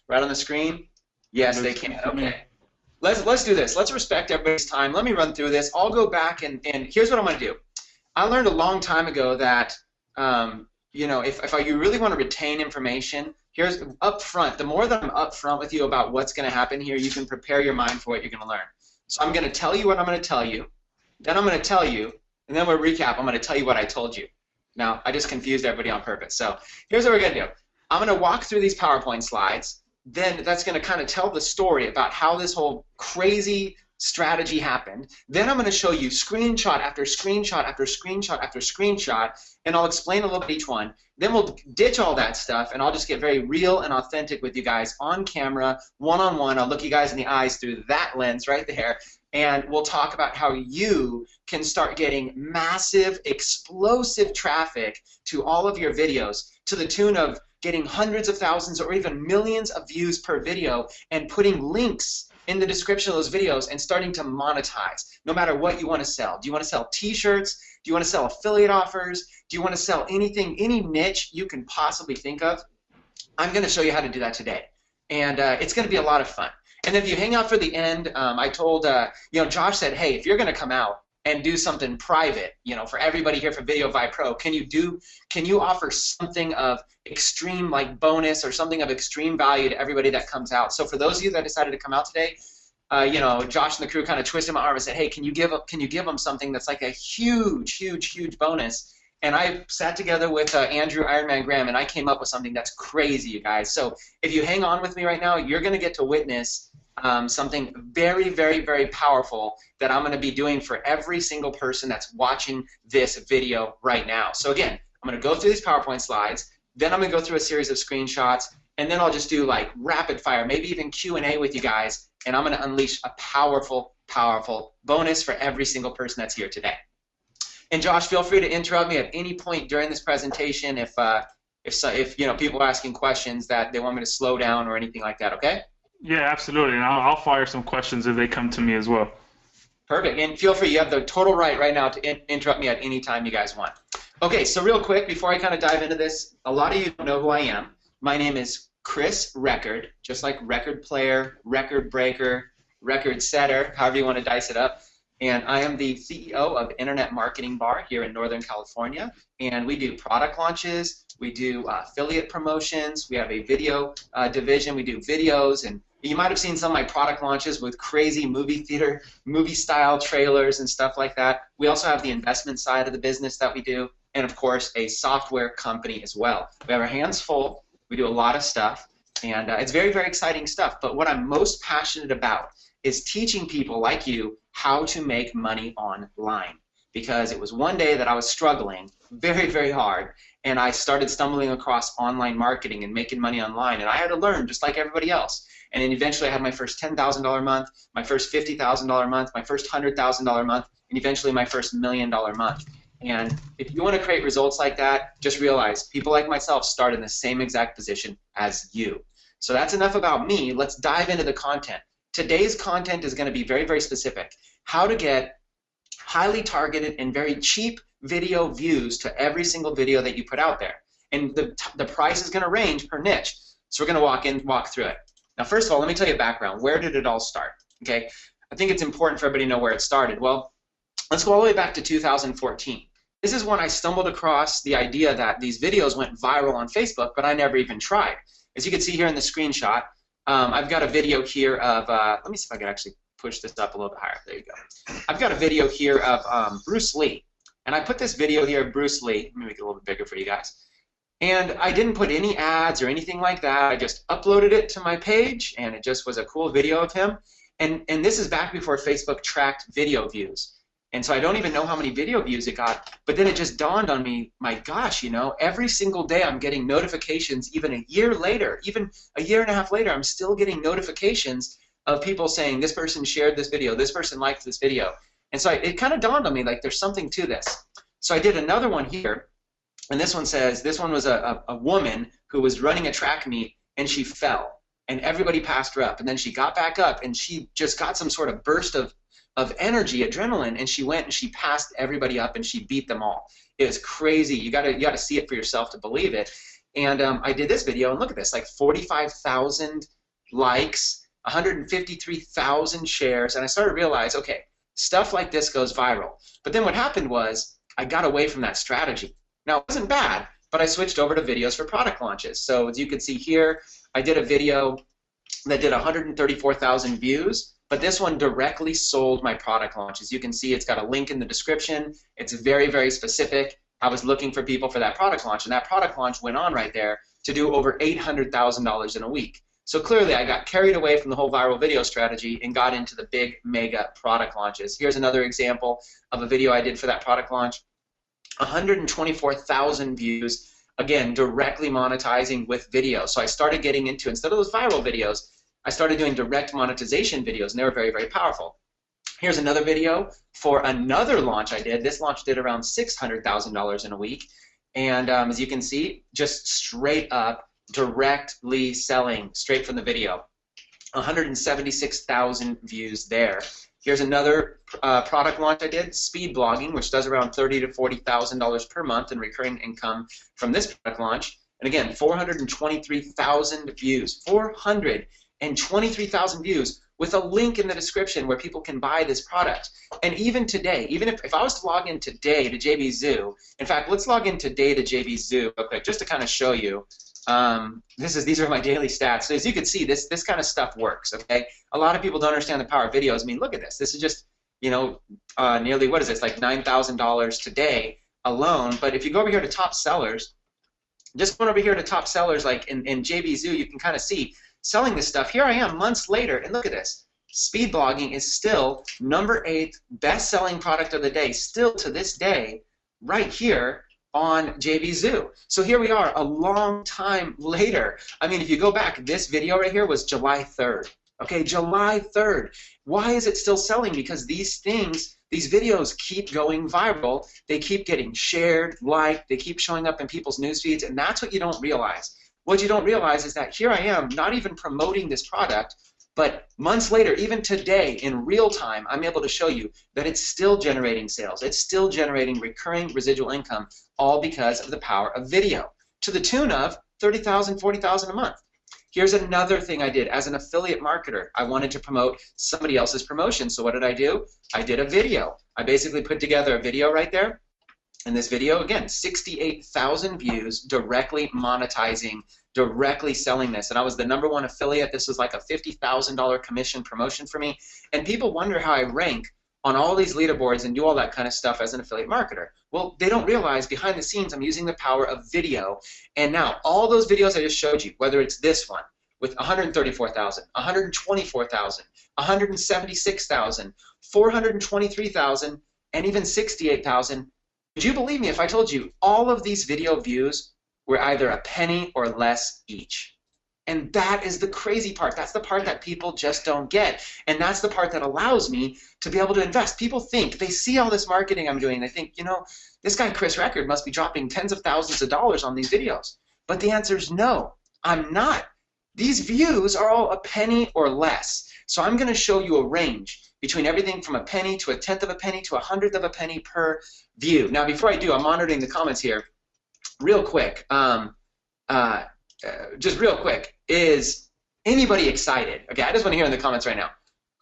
right on the screen? Yes, they Looks can. good to me. Okay. Let's do this. Let's respect everybody's time. Let me run through this. I'll go back and here's what I'm going to do. I learned a long time ago that if you really want to retain information, here's up front. The more that I'm up front with you about what's going to happen here, you can prepare your mind for what you're going to learn. So I'm going to tell you what I'm going to tell you, then I'm going to tell you, and then we'll recap. I'm going to tell you what I told you. Now, I just confused everybody on purpose. So here's what we're going to do. I'm going to walk through these PowerPoint slides. Then that's going to kind of tell the story about how this whole crazy strategy happened. Then I'm going to show you screenshot after screenshot after screenshot after screenshot, and I'll explain a little bit each one. Then we'll ditch all that stuff, and I'll just get very real and authentic with you guys on camera, one-on-one. I'll look you guys in the eyes through that lens right there, and we'll talk about how you can start getting massive, explosive traffic to all of your videos to the tune of getting hundreds of thousands or even millions of views per video and putting links in the description of those videos and starting to monetize no matter what you want to sell. Do you want to sell t-shirts? Do you want to sell affiliate offers? Do you want to sell anything, any niche you can possibly think of? I'm going to show you how to do that today. And it's going to be a lot of fun. And if you hang out for the end, I told, Josh said, hey, if you're going to come out and do something private, for everybody here for VideoVi Pro, can you offer something of extreme bonus or something of extreme value to everybody that comes out? So for those of you that decided to come out today, Josh and the crew kind of twisted my arm and said, hey, can you give them something that's like a huge, huge, huge bonus? And I sat together with Andrew Ironman Graham, and I came up with something that's crazy, you guys. So if you hang on with me right now, you're going to get to witness something very, very, very powerful that I'm going to be doing for every single person that's watching this video right now. So again, I'm going to go through these PowerPoint slides, then I'm going to go through a series of screenshots, and then I'll just do rapid fire, maybe even Q&A with you guys, and I'm going to unleash a powerful, powerful bonus for every single person that's here today. And Josh, feel free to interrupt me at any point during this presentation if people are asking questions that they want me to slow down or anything like that, okay? Yeah, absolutely. And I'll fire some questions if they come to me as well. Perfect. And feel free, you have the total right now to interrupt me at any time you guys want. Okay, so real quick, before I kind of dive into this, a lot of you don't know who I am. My name is Chris Record, just like record player, record breaker, record setter, however you want to dice it up. And I am the CEO of Internet Marketing Bar here in Northern California. And we do product launches, we do affiliate promotions, we have a video division, we do videos, and you might have seen some of my product launches with crazy movie-style trailers and stuff like that. We also have the investment side of the business that we do, and of course a software company as well. We have our hands full, we do a lot of stuff, and it's very, very exciting stuff. But what I'm most passionate about is teaching people like you how to make money online. Because it was one day that I was struggling very, very hard, and I started stumbling across online marketing and making money online, and I had to learn just like everybody else. And then eventually I had my first $10,000 month, my first $50,000 month, my first $100,000 month, and eventually my first $1 million month. And if you want to create results like that, just realize people like myself start in the same exact position as you. So that's enough about me. Let's dive into the content. Today's content is going to be very, very specific. How to get highly targeted and very cheap video views to every single video that you put out there. And the price is going to range per niche. So we're going to walk through it. Now, first of all, let me tell you a background. Where did it all start? Okay, I think it's important for everybody to know where it started. Well, let's go all the way back to 2014. This is when I stumbled across the idea that these videos went viral on Facebook, but I never even tried. As you can see here in the screenshot, I've got a video here of, let me see if I can actually push this up a little bit higher. There you go. I've got a video here of Bruce Lee. And I put this video here of Bruce Lee. Let me make it a little bit bigger for you guys. And I didn't put any ads or anything like that. I just uploaded it to my page, and it just was a cool video of him. And this is back before Facebook tracked video views. And so I don't even know how many video views it got, but then it just dawned on me, my gosh, every single day I'm getting notifications, even a year later, even a year and a half later, I'm still getting notifications of people saying this person shared this video, this person liked this video. And so it kind of dawned on me like there's something to this. So I did another one here, and this one says, this one was a woman who was running a track meet, and she fell, and everybody passed her up, and then she got back up, and she just got some sort of burst of energy, adrenaline, and she went and she passed everybody up and she beat them all. It was crazy. You gotta see it for yourself to believe it. And I did this video, and look at this, like 45,000 likes, 153,000 shares, and I started to realize, okay, stuff like this goes viral. But then what happened was I got away from that strategy. Now, it wasn't bad, but I switched over to videos for product launches. So as you can see here, I did a video that did 134,000 views, but this one directly sold my product launch. As you can see, it's got a link in the description. It's very, very specific. I was looking for people for that product launch, and that product launch went on right there to do over $800,000 in a week. So clearly, I got carried away from the whole viral video strategy and got into the big mega product launches. Here's another example of a video I did for that product launch. 124,000 views, again, directly monetizing with video. So I started getting into, instead of those viral videos, I started doing direct monetization videos, and they were very, very powerful. Here's another video for another launch I did. This launch did around $600,000 in a week. And as you can see, just straight up, directly selling straight from the video. 176,000 views there. Here's another product launch I did, speed blogging, which does around $30,000 to $40,000 per month in recurring income from this product launch. And again, 423,000 views. 423,000 views with a link in the description where people can buy this product. And even today, even if I was to log in today to JVZoo, in fact, let's log in today to JVZoo real quick just to kind of show you. These are my daily stats. So as you can see, this kind of stuff works. Okay, a lot of people don't understand the power of videos. I mean, look at this. This is just, you know, nearly, what is this, like $9,000 today alone. But if you go over here to top sellers, just going over here to top sellers, like in JVZoo, you can kind of see selling this stuff. Here I am months later, and look at this. Speed blogging is still #8 best-selling product of the day, still to this day, right here on JVZoo. So here we are a long time later. I mean, if you go back, this video right here was July 3rd. Okay, July 3rd. Why is it still selling? Because these things, these videos keep going viral. They keep getting shared, liked, they keep showing up in people's news feeds, and that's what you don't realize. What you don't realize is that here I am, not even promoting this product, but months later, even today, in real time, I'm able to show you that it's still generating sales. It's still generating recurring residual income, all because of the power of video, to the tune of $30,000, $40,000 a month. Here's another thing I did as an affiliate marketer. I wanted to promote somebody else's promotion, so what did I do? I did a video. I basically put together a video right there. In this video, again, 68,000 views, directly monetizing, directly selling this. And I was the #1 affiliate. This was like a $50,000 commission promotion for me. And people wonder how I rank on all these leaderboards and do all that kind of stuff as an affiliate marketer. Well, they don't realize behind the scenes I'm using the power of video. And now all those videos I just showed you, whether it's this one with 134,000, 124,000, 176,000, 423,000, and even 68,000, would you believe me if I told you all of these video views were either a penny or less each? And that is the crazy part. That's the part that people just don't get. And that's the part that allows me to be able to invest. People think, they see all this marketing I'm doing, they think, you know, this guy Chris Record must be dropping tens of thousands of dollars on these videos. But the answer is no, I'm not. These views are all a penny or less. So I'm going to show you a range between everything from a penny to 1/10 of a penny to 1/100 of a penny per view. Now, before I do, I'm monitoring the comments here real quick. Just real quick, is anybody excited? Okay, I just want to hear in the comments right now.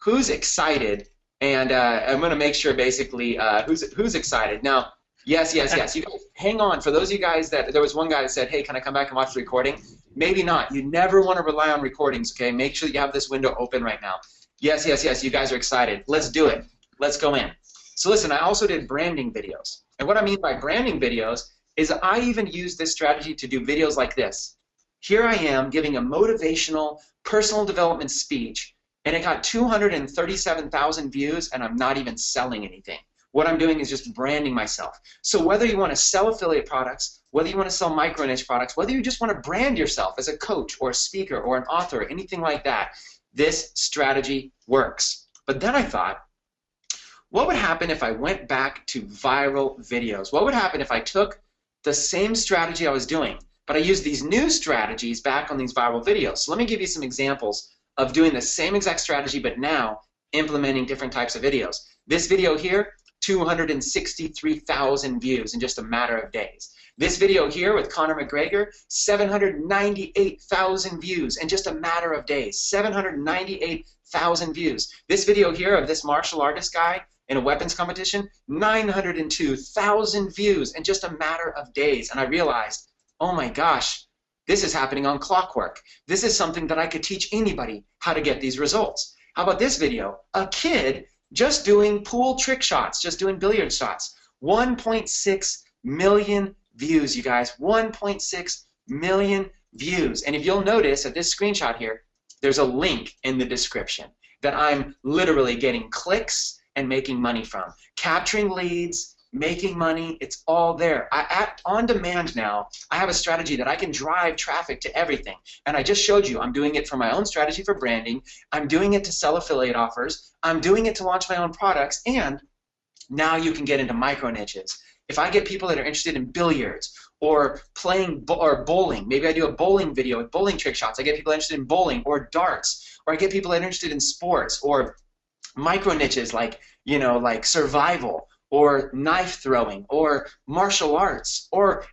Who's excited? And I'm going to make sure basically who's excited. Now, yes. You guys, hang on. For those of you guys that, there was one guy that said, hey, can I come back and watch the recording? Maybe not. You never want to rely on recordings, okay? Make sure that you have this window open right now. Yes, you guys are excited. Let's do it. Let's go in. So listen, I also did branding videos. And what I mean by branding videos is I even use this strategy to do videos like this. Here I am giving a motivational personal development speech, and it got 237,000 views, and I'm not even selling anything. What I'm doing is just branding myself. So whether you want to sell affiliate products, whether you want to sell micro niche products, whether you just want to brand yourself as a coach or a speaker or an author, or anything like that, this strategy works. But then I thought, what would happen if I went back to viral videos? What would happen if I took the same strategy I was doing, but I used these new strategies back on these viral videos? So let me give you some examples of doing the same exact strategy, but now implementing different types of videos. This video here, 263,000 views in just a matter of days. This video here with Conor McGregor, 798,000 views in just a matter of days. 798,000 views. This video here of this martial artist guy in a weapons competition, 902,000 views in just a matter of days. And I realized, oh my gosh, this is happening on clockwork. This is something that I could teach anybody how to get these results. How about this video? A kid just doing pool trick shots, just doing billiard shots. 1.6 million views, you guys. 1.6 million views. And if you'll notice at this screenshot here, there's a link in the description that I'm literally getting clicks and making money from. Capturing leads, making money, it's all there. On demand now, I have a strategy that I can drive traffic to everything. And I just showed you, I'm doing it for my own strategy for branding. I'm doing it to sell affiliate offers. I'm doing it to launch my own products. And now you can get into micro niches. If I get people that are interested in billiards or playing or bowling, maybe I do a bowling video with bowling trick shots. I get people interested in bowling or darts, or I get people that are interested in sports or micro niches like, you know, like survival or knife throwing or martial arts or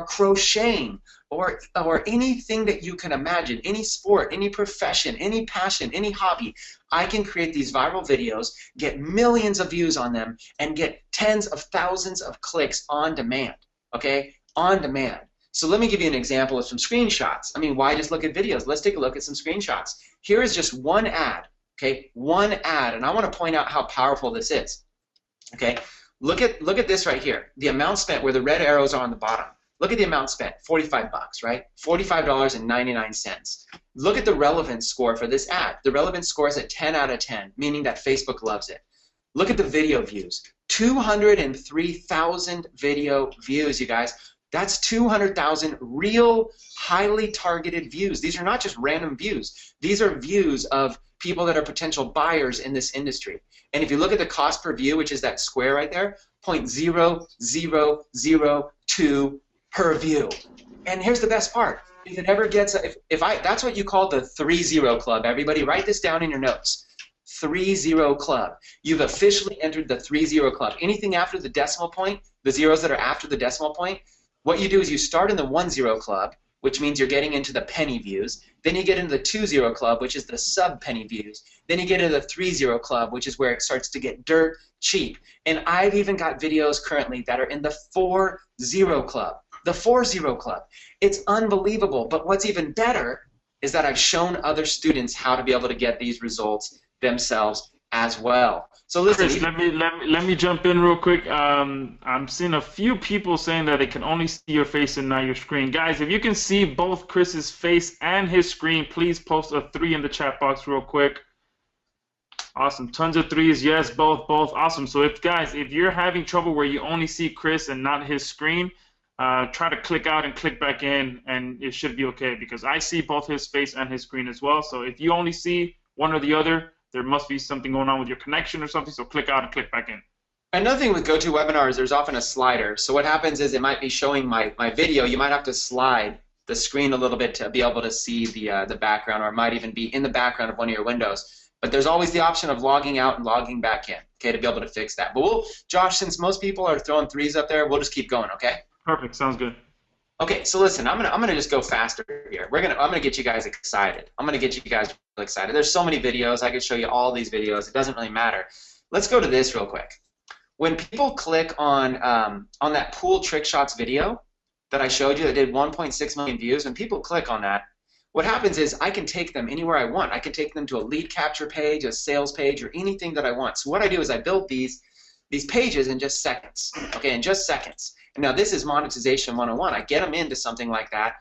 crocheting or anything that you can imagine, any sport, any profession, any passion, any hobby. I can create these viral videos, get millions of views on them, and get tens of thousands of clicks on demand, okay? On demand. So let me give you an example of some screenshots. I mean, why just look at videos? Let's take a look at some screenshots. Here is just one ad, okay? One ad, and I want to point out how powerful this is, okay? Look at this right here. The amount spent where the red arrows are on the bottom. Look at the amount spent, 45 bucks, right? $45.99. Look at the relevance score for this ad. The relevance score is at 10 out of 10, meaning that Facebook loves it. Look at the video views. 203,000 video views, you guys. That's 200,000 real, highly targeted views. These are not just random views. These are views of people that are potential buyers in this industry. And if you look at the cost per view, which is that square right there, 0.0002 per view. And here's the best part. If it ever gets, that's what you call the 3-0 club. Everybody write this down in your notes. 3-0 club. You've officially entered the 3-0 club. Anything after the decimal point, the zeros that are after the decimal point, what you do is you start in the 1-0 club, which means you're getting into the penny views. Then you get into the 2-0 club, which is the sub-penny views. Then you get into the 3-0 club, which is where it starts to get dirt cheap. And I've even got videos currently that are in the 4-0 club. The 4-0 club. It's unbelievable. But what's even better is that I've shown other students how to be able to get these results themselves as well. So listen, Chris, let me jump in real quick. I'm seeing a few people saying that they can only see your face and not your screen. Guys, if you can see both Chris's face and his screen, please post a 3 in the chat box real quick. Awesome. Tons of 3s. Yes, both. Awesome. So if you're having trouble where you only see Chris and not his screen, try to click out and click back in, and it should be okay, because I see both his face and his screen as well. So if you only see one or the other, there must be something going on with your connection or something, so click out and click back in. Another thing with GoToWebinar is there's often a slider. So what happens is it might be showing my video. You might have to slide the screen a little bit to be able to see the background, or it might even be in the background of one of your windows. But there's always the option of logging out and logging back in, okay, to be able to fix that. But Josh, since most people are throwing 3s up there, we'll just keep going, okay? Perfect. Sounds good. Okay, so listen, I'm gonna just go faster here. I'm gonna get you guys excited. I'm gonna get you guys really excited. There's so many videos. I could show you all these videos. It doesn't really matter. Let's go to this real quick. When people click on that pool trick shots video that I showed you that did 1.6 million views, when people click on that, what happens is I can take them anywhere I want. I can take them to a lead capture page, a sales page, or anything that I want. So what I do is I build these pages in just seconds. Okay, in just seconds. And now this is monetization 101. I get them into something like that.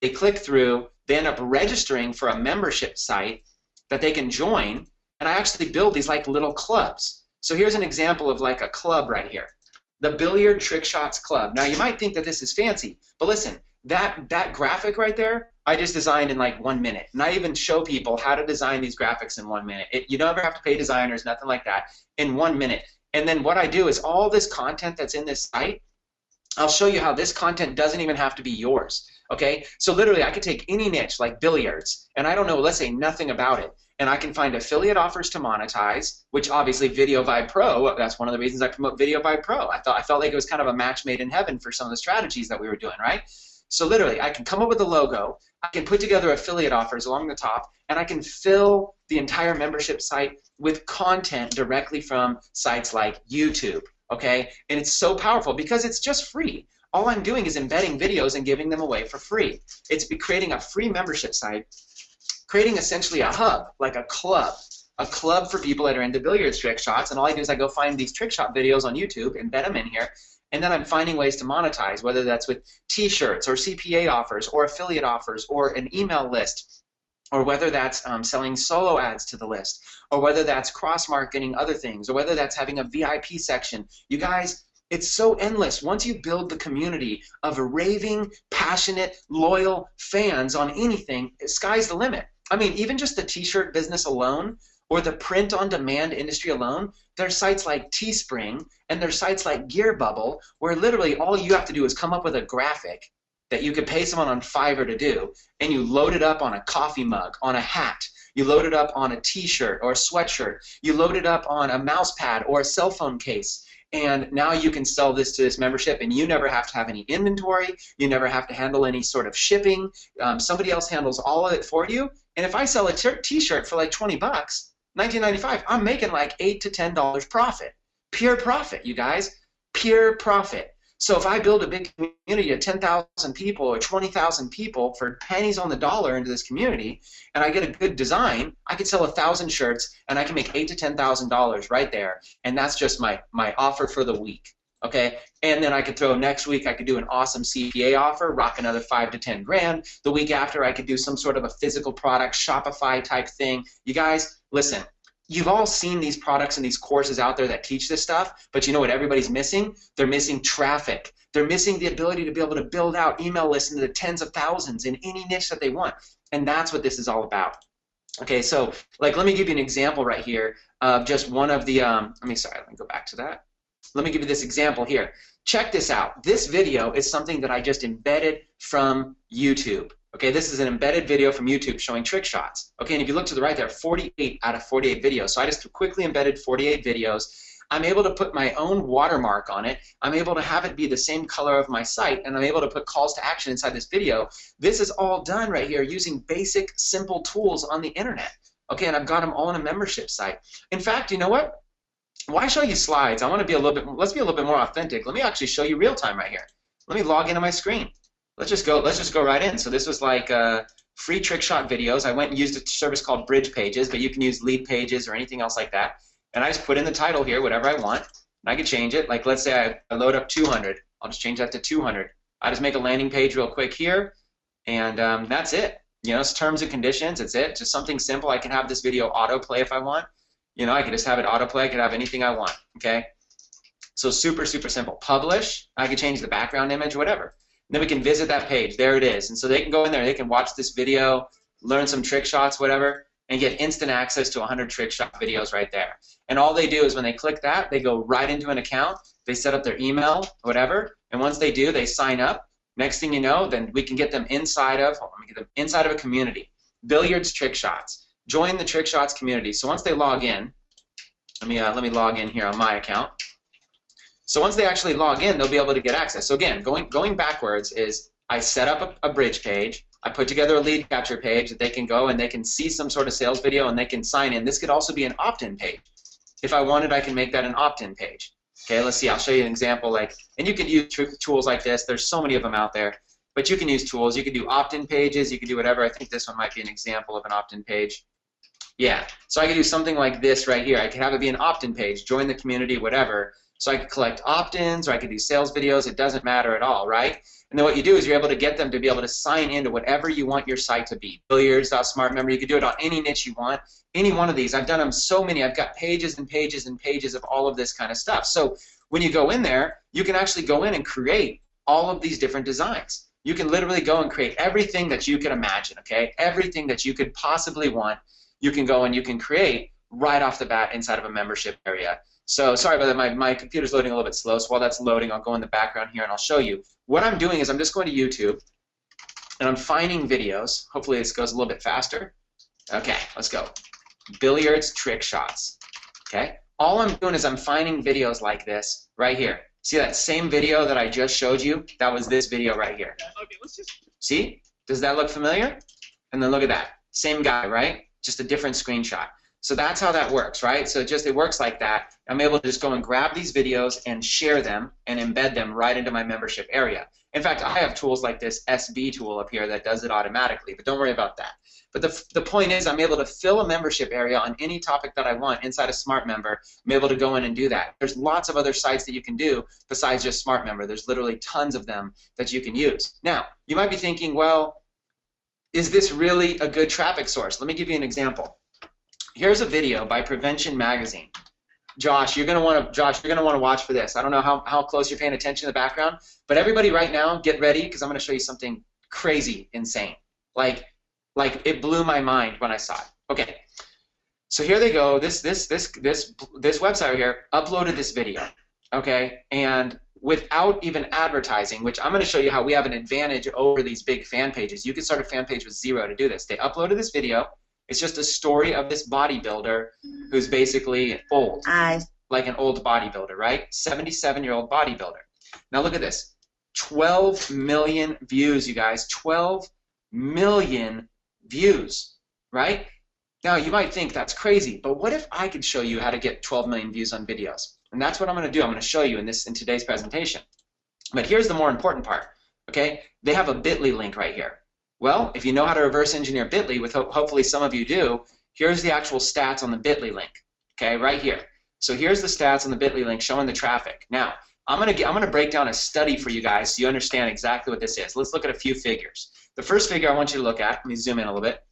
They click through. They end up registering for a membership site that they can join. And I actually build these like little clubs. So here's an example of like a club right here. The Billiard Trick Shots Club. Now you might think that this is fancy, but listen, that graphic right there, I just designed in like 1 minute. And I even show people how to design these graphics in 1 minute. You don't ever have to pay designers, nothing like that, in 1 minute. And then what I do is all this content that's in this site, I'll show you how this content doesn't even have to be yours, okay? So literally I could take any niche like billiards, and I don't know, let's say nothing about it, and I can find affiliate offers to monetize, which obviously Video Vibe Pro, that's one of the reasons I promote Video Vibe Pro. I felt like it was kind of a match made in heaven for some of the strategies that we were doing, right? So literally, I can come up with a logo, I can put together affiliate offers along the top, and I can fill the entire membership site with content directly from sites like YouTube, okay? And it's so powerful because it's just free. All I'm doing is embedding videos and giving them away for free. It's creating a free membership site, creating essentially a hub, like a club for people that are into billiards trick shots, and all I do is I go find these trick shot videos on YouTube, embed them in here, and then I'm finding ways to monetize, whether that's with t-shirts or CPA offers or affiliate offers or an email list, or whether that's selling solo ads to the list, or whether that's cross-marketing other things, or whether that's having a VIP section. You guys, it's so endless. Once you build the community of raving, passionate, loyal fans on anything, sky's the limit. I mean, even just the t-shirt business alone, or the print-on-demand industry alone, there's sites like Teespring and there's sites like Gearbubble where literally all you have to do is come up with a graphic that you could pay someone on Fiverr to do, and you load it up on a coffee mug, on a hat, you load it up on a t-shirt or a sweatshirt, you load it up on a mouse pad or a cell phone case, and now you can sell this to this membership, and you never have to have any inventory, you never have to handle any sort of shipping, somebody else handles all of it for you, and if I sell a t-shirt for like 20 bucks, $19.95, I'm making like $8 to $10 profit. Pure profit, you guys. Pure profit. So if I build a big community of 10,000 people or 20,000 people for pennies on the dollar into this community, and I get a good design, I could sell 1,000 shirts and I can make $8,000 to $10,000 right there. And that's just my offer for the week. Okay, and then I could throw next week, I could do an awesome CPA offer, rock another 5 to 10 grand. The week after, I could do some sort of a physical product, Shopify type thing. You guys, listen, you've all seen these products and these courses out there that teach this stuff, but you know what everybody's missing? They're missing traffic. They're missing the ability to be able to build out email lists into the tens of thousands in any niche that they want. And that's what this is all about. Okay, so like let me give you an example right here of just one of the, let me go back to that. Let me give you this example here. Check this out. This video is something that I just embedded from YouTube. Okay, this is an embedded video from YouTube showing trick shots. Okay, and if you look to the right there, 48 out of 48 videos. So I just quickly embedded 48 videos. I'm able to put my own watermark on it. I'm able to have it be the same color of my site, and I'm able to put calls to action inside this video. This is all done right here using basic, simple tools on the internet. Okay, and I've got them all in a membership site. In fact, you know what? Why show you slides? I want to be a little bit, let's be a little bit more authentic. Let me actually show you real time right here. Let me log into my screen. Let's just go right in. So this was like free trick shot videos. I went and used a service called Bridge Pages, but you can use Lead Pages or anything else like that. And I just put in the title here, whatever I want, and I can change it. Like let's say I load up 200. I'll just change that to 200. I just make a landing page real quick here, and that's it. You know, it's terms and conditions. It's it. Just something simple. I can have this video autoplay if I want. You know, I could just have it autoplay. I could have anything I want, okay? So super, super simple. Publish. I could change the background image, whatever. And then we can visit that page. There it is. And so they can go in there. They can watch this video, learn some trick shots, whatever, and get instant access to 100 trick shot videos right there. And all they do is when they click that, they go right into an account. They set up their email, whatever. And once they do, they sign up. Next thing you know, then we can get them inside of, inside of a community. Billiards Trick Shots. Join the Trick Shots community. So once they log in, let me log in here on my account. So once they actually log in, they'll be able to get access. So again, going backwards is I set up a bridge page. I put together a lead capture page that they can go and they can see some sort of sales video and they can sign in. This could also be an opt-in page. If I wanted, I can make that an opt-in page. Okay, let's see. I'll show you an example. And you can use tools like this. There's so many of them out there. But you can use tools. You can do opt-in pages. You can do whatever. I think this one might be an example of an opt-in page. Yeah, so I could do something like this right here. I could have it be an opt-in page, join the community, whatever. So I could collect opt-ins, or I could do sales videos. It doesn't matter at all, right? And then what you do is you're able to get them to be able to sign into whatever you want your site to be. Billiards.smart. Remember, you could do it on any niche you want. Any one of these. I've done them so many. I've got pages and pages and pages of all of this kind of stuff. So when you go in there, you can actually go in and create all of these different designs. You can literally go and create everything that you could imagine, okay? Everything that you could possibly want. You can go and you can create right off the bat inside of a membership area. So sorry about that, my computer's loading a little bit slow, so while that's loading, I'll go in the background here and I'll show you. What I'm doing is I'm just going to YouTube and I'm finding videos. Hopefully this goes a little bit faster. Okay, let's go. billiards trick shots. Okay? All I'm doing is I'm finding videos like this right here. See that same video that I just showed you? That was this video right here. Okay, let's just... See? Does that look familiar? And then look at that. Same guy, right? Just a different screenshot. So that's how that works, right? So it works like that. I'm able to just go and grab these videos and share them and embed them right into my membership area. In fact, I have tools like this SB tool up here that does it automatically, but don't worry about that. But the point is I'm able to fill a membership area on any topic that I want inside a Smart Member. I'm able to go in and do that. There's lots of other sites that you can do besides just Smart Member. There's literally tons of them that you can use. Now, you might be thinking, well, is this really a good traffic source? Let me give you an example. Here's a video by Prevention Magazine. Josh, you're gonna want to watch for this. I don't know how close you're paying attention to the background, but everybody right now, get ready because I'm going to show you something crazy, insane. Like it blew my mind when I saw it. Okay, so here they go. This website right here uploaded this video. Okay, and without even advertising, which I'm going to show you how we have an advantage over these big fan pages. You can start a fan page with 0 to do this. They uploaded this video. It's just a story of this bodybuilder who's basically old, like an old bodybuilder, right? 77-year-old bodybuilder. Now look at this. 12 million views, you guys. 12 million views, right? Now you might think that's crazy, but what if I could show you how to get 12 million views on videos? And that's what I'm going to do. I'm going to show you in today's presentation. But here's the more important part, okay? They have a bit.ly link right here. Well, if you know how to reverse engineer bit.ly, hopefully some of you do, here's the actual stats on the bit.ly link, okay, right here. So here's the stats on the bit.ly link showing the traffic. Now, I'm gonna break down a study for you guys so you understand exactly what this is. Let's look at a few figures. The first figure I want you to look at, let me zoom in a little bit,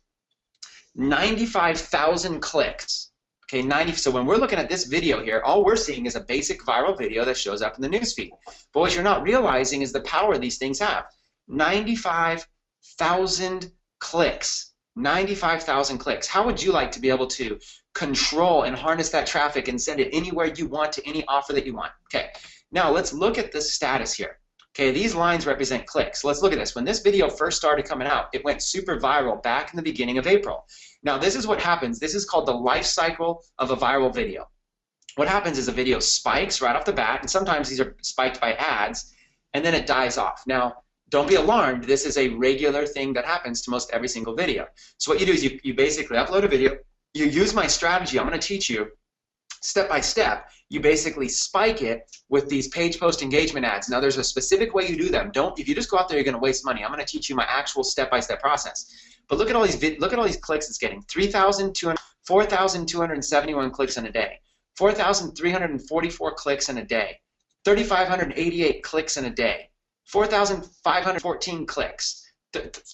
95,000 clicks. Okay, so when we're looking at this video here, all we're seeing is a basic viral video that shows up in the newsfeed. But what you're not realizing is the power these things have. 95,000 clicks. 95,000 clicks. How would you like to be able to control and harness that traffic and send it anywhere you want to any offer that you want? Okay, now let's look at the status here. Okay, these lines represent clicks. Let's look at this. When this video first started coming out, it went super viral back in the beginning of April. Now this is what happens. This is called the life cycle of a viral video. What happens is a video spikes right off the bat, and sometimes these are spiked by ads, and then it dies off. Now, don't be alarmed. This is a regular thing that happens to most every single video. So what you do is you basically upload a video. You use my strategy. I'm going to teach you step by step. You basically spike it with these page post engagement ads. Now there's a specific way you do them. If you just go out there, you're going to waste money. I'm going to teach you my actual step-by-step process. But look at all these clicks it's getting. 4,271 clicks in a day. 4,344 clicks in a day. 3,588 clicks in a day. 4,514 clicks.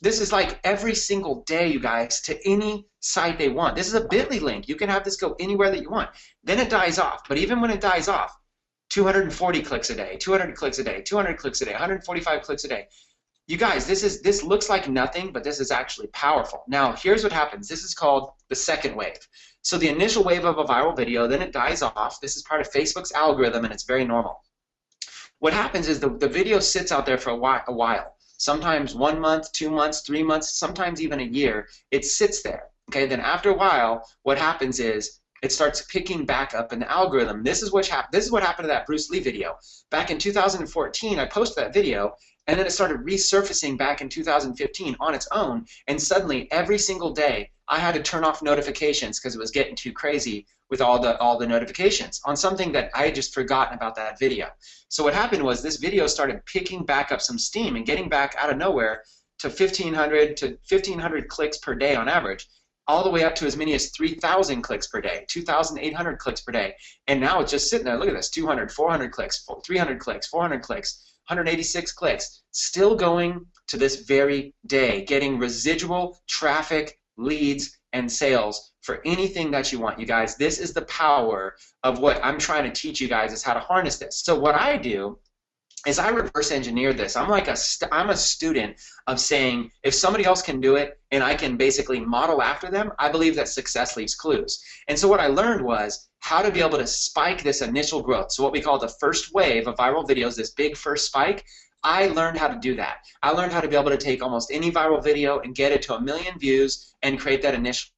This is like every single day, you guys, to any site they want. This is a bit.ly link. You can have this go anywhere that you want. Then it dies off. But even when it dies off, 240 clicks a day, 200 clicks a day, 200 clicks a day, 145 clicks a day. You guys, this looks like nothing, but this is actually powerful. Now, here's what happens. This is called the second wave. So the initial wave of a viral video, then it dies off. This is part of Facebook's algorithm, and it's very normal. What happens is the video sits out there for a while. Sometimes 1 month, 2 months, 3 months, sometimes even a year. It sits there. Okay, then after a while, what happens is it starts picking back up in the algorithm. This is what happened to that Bruce Lee video. Back in 2014, I posted that video, and then it started resurfacing back in 2015 on its own, and suddenly every single day I had to turn off notifications because it was getting too crazy with all the notifications on something that I had just forgotten about that video. So what happened was this video started picking back up some steam and getting back out of nowhere to 1,500 clicks per day on average, all the way up to as many as 3,000 clicks per day, 2,800 clicks per day. And now it's just sitting there. Look at this, 200, 400 clicks, 300 clicks, 400 clicks, 186 clicks, still going to this very day, getting residual traffic, leads, and sales for anything that you want, you guys. This is the power of what I'm trying to teach you guys, is how to harness this. So what I do is I reverse engineer this. I'm a student of saying, if somebody else can do it and I can basically model after them, I believe that success leaves clues. And so what I learned was how to be able to spike this initial growth. So what we call the first wave of viral videos, this big first spike, I learned how to do that. I learned how to be able to take almost any viral video and get it to 1 million views and create that initial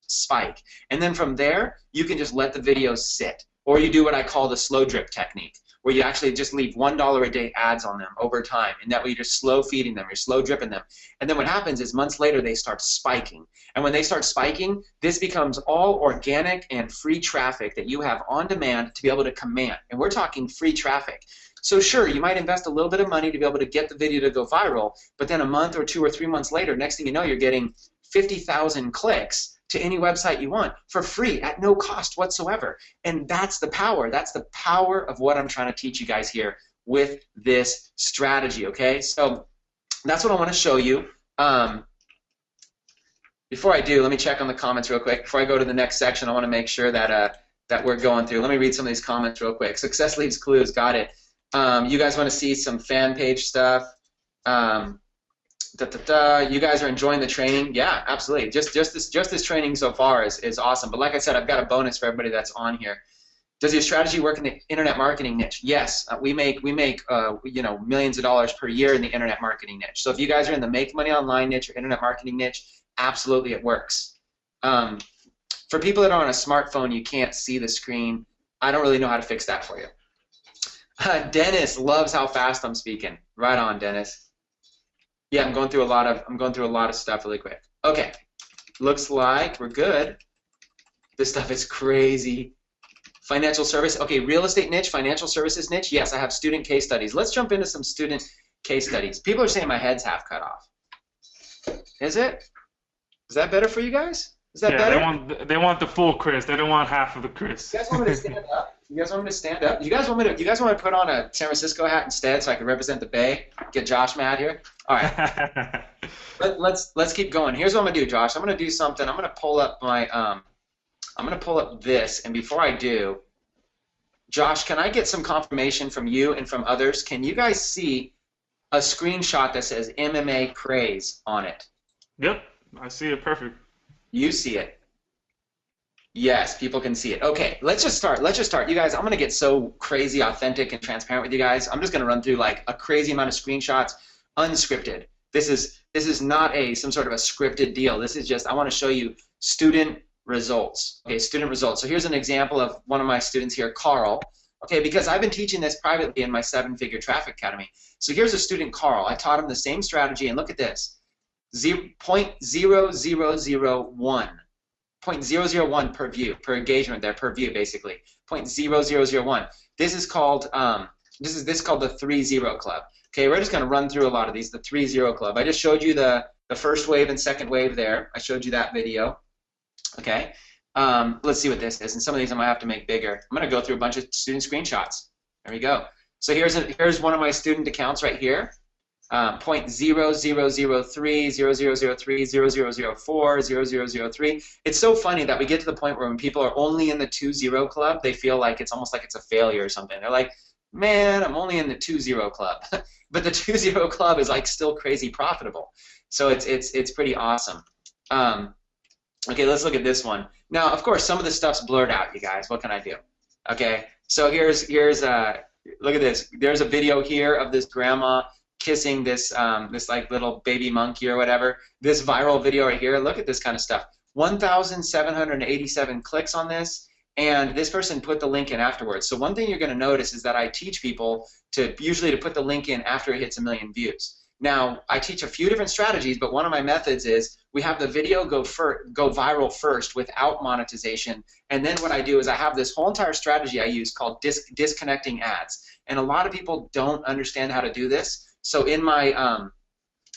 spike. And then from there, you can just let the videos sit. Or you do what I call the slow drip technique, where you actually just leave $1 a day ads on them over time, and that way you're just slow feeding them, you're slow dripping them. And then what happens is months later they start spiking. And when they start spiking, this becomes all organic and free traffic that you have on demand to be able to command. And we're talking free traffic. So sure, you might invest a little bit of money to be able to get the video to go viral, but then a month or 2 or 3 months later, next thing you know, you're getting 50,000 clicks to any website you want for free at no cost whatsoever. And that's the power. That's the power of what I'm trying to teach you guys here with this strategy, okay? So that's what I want to show you. Before I do, let me check on the comments real quick. Before I go to the next section, I want to make sure that that we're going through. Let me read some of these comments real quick. Success leaves clues. Got it. You guys want to see some fan page stuff? You guys are enjoying the training? Yeah, absolutely. Just this training so far is awesome. But like I said, I've got a bonus for everybody that's on here. Does your strategy work in the internet marketing niche? Yes, we make you know, millions of dollars per year in the internet marketing niche. So if you guys are in the make money online niche or internet marketing niche, absolutely it works. For people that are on a smartphone, you can't see the screen. I don't really know how to fix that for you. Dennis loves how fast I'm speaking. Right on, Dennis. Yeah, I'm going through a lot of stuff really quick. Okay, looks like we're good. This stuff is crazy. Financial service. Okay, real estate niche, financial services niche. Yes, I have student case studies. Let's jump into some student case studies. People are saying my head's half cut off. Is it? Is that better for you guys? Is that better? They want the full Chris. They don't want half of the Chris. You guys want me to stand up? You guys want me to stand up? You guys want me to put on a San Francisco hat instead so I can represent the Bay? Get Josh mad here? All right. Let's keep going. Here's what I'm gonna do, Josh. I'm gonna do something. I'm gonna pull up my I'm gonna pull up this, and before I do, Josh, can I get some confirmation from you and from others? Can you guys see a screenshot that says MMA Craze on it? Yep, I see it perfect. You see it. Yes, people can see it. Okay, let's just start. You guys, I'm going to get so crazy, authentic, and transparent with you guys. I'm just going to run through like a crazy amount of screenshots, unscripted. This is not some sort of a scripted deal. This is just, I want to show you student results. Okay, student results. So here's an example of one of my students here, Carl. Okay, because I've been teaching this privately in my 7-Figure Traffic Academy. So here's a student, Carl. I taught him the same strategy, and look at this. 0.0001. 0.001 per view, per engagement there, per view basically. 0.0001. This is called this is called the 3-0 club. Okay, we're just going to run through a lot of these. The 3-0 club. I just showed you the first wave and second wave there. I showed you that video. Okay, let's see what this is. And some of these I might have to make bigger. I'm going to go through a bunch of student screenshots. There we go. So here's one of my student accounts right here. 0.0003, 0003, 0004, 0003. It's so funny that we get to the point where when people are only in the 2-0 club, they feel like it's almost like it's a failure or something. They're like, man, I'm only in the 2-0 club. But the 2-0 club is like still crazy profitable. So it's pretty awesome. Okay, let's look at this one. Now, of course, some of the stuff's blurred out, you guys. What can I do? Okay, so here's look at this. There's a video here of this grandma kissing this this like little baby monkey or whatever. This viral video right here. Look at this kind of stuff. 1,787 clicks on this, and this person put the link in afterwards. So one thing you're going to notice is that I teach people usually to put the link in after it hits 1 million views. Now, I teach a few different strategies, but one of my methods is we have the video go viral first without monetization, and then what I do is I have this whole entire strategy I use called disconnecting ads. And a lot of people don't understand how to do this. So in my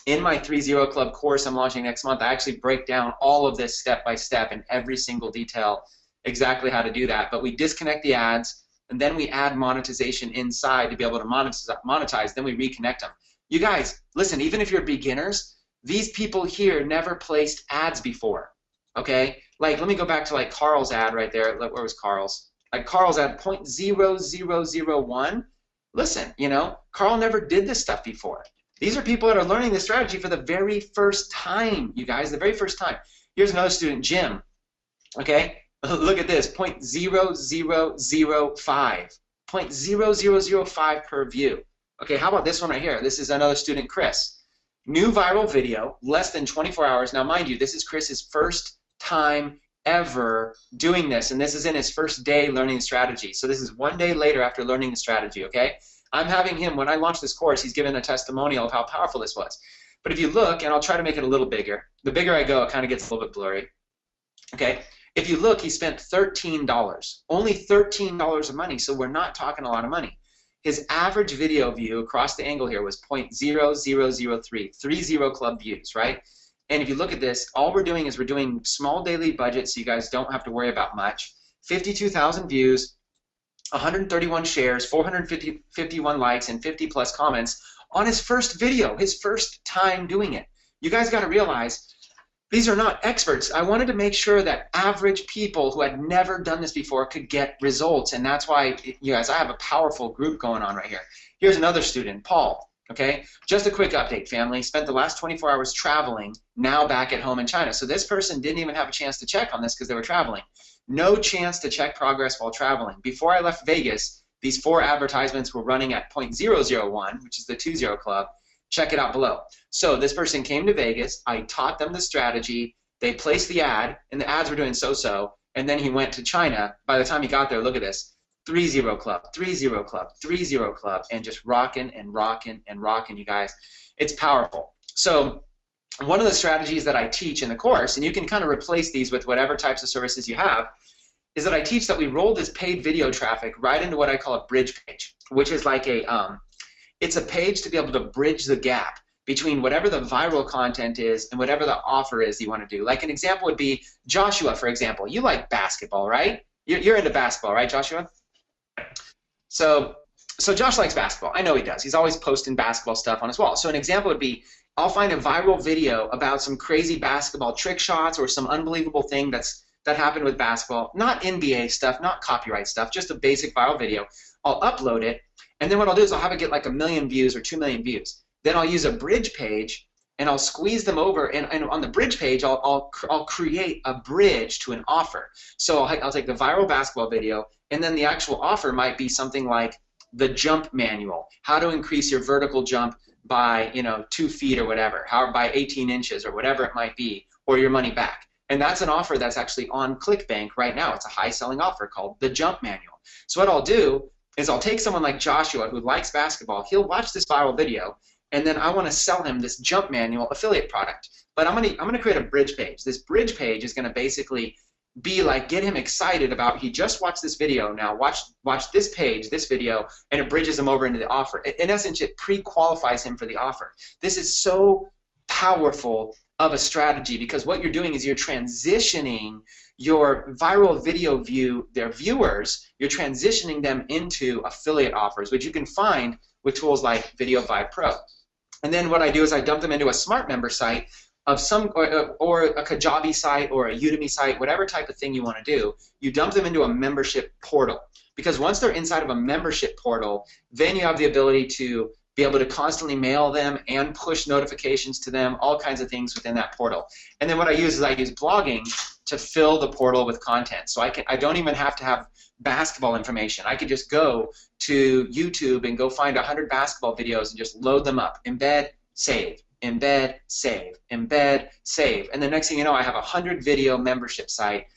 3-0 Club course I'm launching next month, I actually break down all of this step by step in every single detail, exactly how to do that. But we disconnect the ads, and then we add monetization inside to be able to monetize. Then we reconnect them. You guys, listen, even if you're beginners, these people here never placed ads before, okay? Like, let me go back to like Carl's ad right there. Where was Carl's? Like Carl's ad, 0.0001. Listen, you know, Carl never did this stuff before. These are people that are learning this strategy for the very first time, you guys, the very first time. Here's another student, Jim, okay? Look at this, 0.0005. 0.0005 per view. Okay, how about this one right here? This is another student, Chris. New viral video, less than 24 hours. Now, mind you, this is Chris's first time ever doing this, and this is in his first day learning the strategy. So this is 1 day later after learning the strategy, okay? I'm having him, when I launch this course, he's given a testimonial of how powerful this was. But if you look, and I'll try to make it a little bigger, the bigger I go, it kind of gets a little bit blurry, okay? If you look, he spent $13, only $13 of money, so we're not talking a lot of money. His average video view across the angle here was 0.0003, 30 club views, right? And if you look at this, all we're doing is we're doing small daily budgets so you guys don't have to worry about much. 52,000 views, 131 shares, 451 likes, and 50 plus comments on his first video, his first time doing it. You guys got to realize these are not experts. I wanted to make sure that average people who had never done this before could get results, and that's why, you guys, I have a powerful group going on right here. Here's another student, Paul. Okay, just a quick update, family. Spent the last 24 hours traveling, now back at home in China. So this person didn't even have a chance to check on this because they were traveling. No chance to check progress while traveling. Before I left Vegas, these 4 advertisements were running at 0.001, which is the 20 club. Check it out below. So this person came to Vegas. I taught them the strategy. They placed the ad, and the ads were doing so-so. And then he went to China. By the time he got there, look at this. 30 club, 30 club, 30 club, and just rocking and rocking and rocking, you guys. It's powerful. So one of the strategies that I teach in the course, and you can kind of replace these with whatever types of services you have, is that I teach that we roll this paid video traffic right into what I call a bridge page, which is like it's a page to be able to bridge the gap between whatever the viral content is and whatever the offer is you want to do. Like an example would be Joshua, for example. You like basketball, right? You're into basketball, right, Joshua? So Josh likes basketball. I know he does. He's always posting basketball stuff on his wall. So an example would be, I'll find a viral video about some crazy basketball trick shots or some unbelievable thing that happened with basketball. Not NBA stuff, not copyright stuff, just a basic viral video. I'll upload it, and then what I'll do is I'll have it get like 1 million views or 2 million views. Then I'll use a bridge page, and I'll squeeze them over, and on the bridge page, I'll create a bridge to an offer. So I'll take the viral basketball video, and then the actual offer might be something like the jump manual, how to increase your vertical jump by 2 feet or whatever, how by 18 inches or whatever it might be, or your money back. And that's an offer that's actually on ClickBank right now. It's a high-selling offer called the jump manual. So what I'll do is I'll take someone like Joshua who likes basketball. He'll watch this viral video, and then I want to sell him this jump manual affiliate product. But I'm gonna create a bridge page. This bridge page is gonna basically be like, get him excited about, he just watched this video, now watch this page, this video, and it bridges him over into the offer. In essence, it pre-qualifies him for the offer. This is so powerful of a strategy because what you're doing is you're transitioning your viral video their viewers, you're transitioning them into affiliate offers, which you can find with tools like Video Vibe Pro. And then what I do is I dump them into a smart member site of some, or a Kajabi site or a Udemy site, whatever type of thing you want to do. You dump them into a membership portal, because once they're inside of a membership portal, then you have the ability to be able to constantly mail them and push notifications to them, all kinds of things within that portal. And then what I use is I use blogging to fill the portal with content. So I don't even have to have basketball information. I could just go to YouTube and go find 100 basketball videos and just load them up, embed, save, embed, save, embed, save. And the next thing you know, I have a 100 video membership site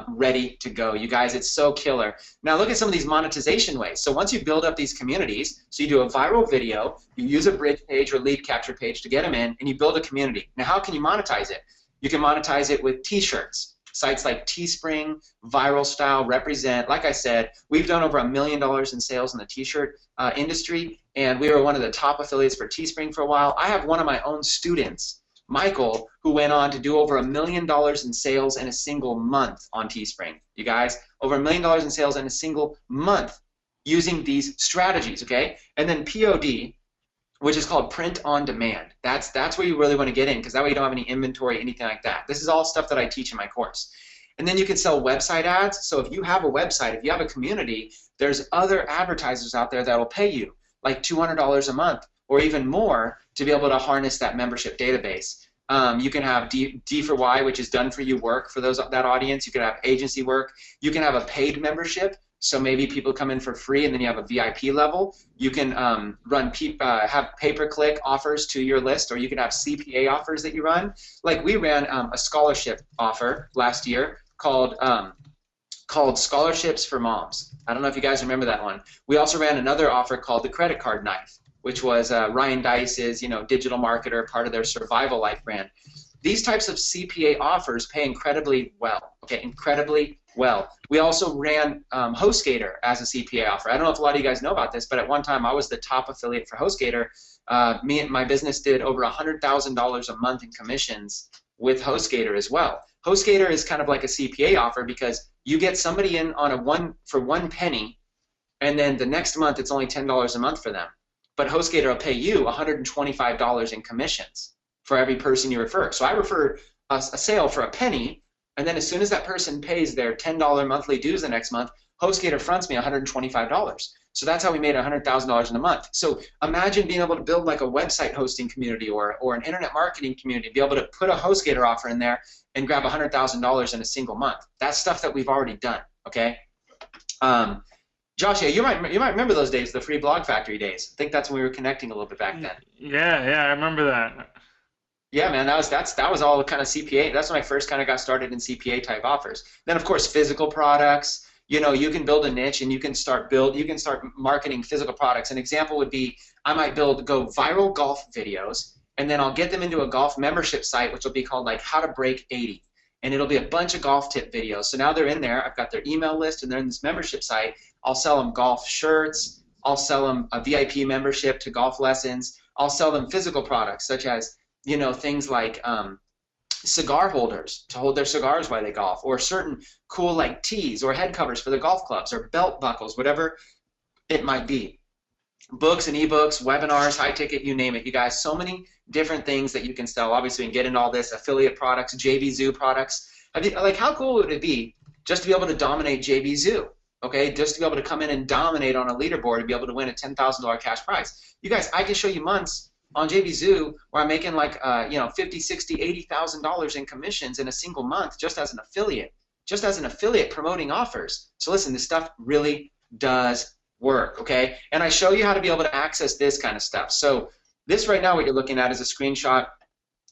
ready to go. You guys, it's so killer. Now look at some of these monetization ways. So once you build up these communities, so you do a viral video, you use a bridge page or lead capture page to get them in, and you build a community. Now how can you monetize it? You can monetize it with t-shirts. Sites like Teespring, Viral Style, Represent. Like I said, we've done over $1 million in sales in the t-shirt industry, and we were one of the top affiliates for Teespring for a while. I have one of my own students, Michael, who went on to do over $1 million in sales in a single month on Teespring. You guys, over $1 million in sales in a single month using these strategies, okay? And then POD, which is called print on demand. That's where you really want to get in, because that way you don't have any inventory, anything like that. This is all stuff that I teach in my course. And then you can sell website ads. So if you have a website, if you have a community, there's other advertisers out there that will pay you like $200 a month or even more to be able to harness that membership database. You can have D for Y, which is done for you work for that audience. You can have agency work. You can have a paid membership. So maybe people come in for free, and then you have a VIP level. You can have pay-per-click offers to your list, or you can have CPA offers that you run. Like we ran a scholarship offer last year called Scholarships for Moms. I don't know if you guys remember that one. We also ran another offer called the Credit Card Knife, which was Ryan Dice's, digital marketer, part of their Survival Life brand. These types of CPA offers pay incredibly well, okay, incredibly well. We also ran HostGator as a CPA offer. I don't know if a lot of you guys know about this, but at one time I was the top affiliate for HostGator. Me and my business did over $100,000 a month in commissions with HostGator as well. HostGator is kind of like a CPA offer because you get somebody in on for 1 penny, and then the next month it's only $10 a month for them. But HostGator will pay you $125 in commissions for every person you refer. So I refer a sale for a penny, and then as soon as that person pays their $10 monthly dues the next month, HostGator fronts me $125. So that's how we made $100,000 in a month. So imagine being able to build like a website hosting community or an internet marketing community, be able to put a HostGator offer in there and grab $100,000 in a single month. That's stuff that we've already done, okay? Josh, yeah, you might remember those days, the free Blog Factory days. I think that's when we were connecting a little bit back then. Yeah, I remember that. Yeah, man, that was all kind of CPA. That's when I first kind of got started in CPA type offers. Then of course physical products. You can build a niche and you can start marketing physical products. An example would be I might go viral golf videos, and then I'll get them into a golf membership site, which will be called like How to Break 80. And it'll be a bunch of golf tip videos. So now they're in there. I've got their email list and they're in this membership site. I'll sell them golf shirts. I'll sell them a VIP membership to golf lessons. I'll sell them physical products such as things like cigar holders to hold their cigars while they golf, or certain cool like tees or head covers for the golf clubs, or belt buckles, whatever it might be. Books and ebooks, webinars, high ticket, you name it. You guys, so many different things that you can sell. Obviously, we can get into all this, affiliate products, JVZoo products. Like, how cool would it be just to be able to dominate JVZoo? Okay, just to be able to come in and dominate on a leaderboard and be able to win a $10,000 cash prize. You guys, I can show you months on JVZoo where I'm making like $50, $60, $80,000 in commissions in a single month just as an affiliate promoting offers. So listen, this stuff really does work, okay? And I show you how to be able to access this kind of stuff. So this right now, what you're looking at is a screenshot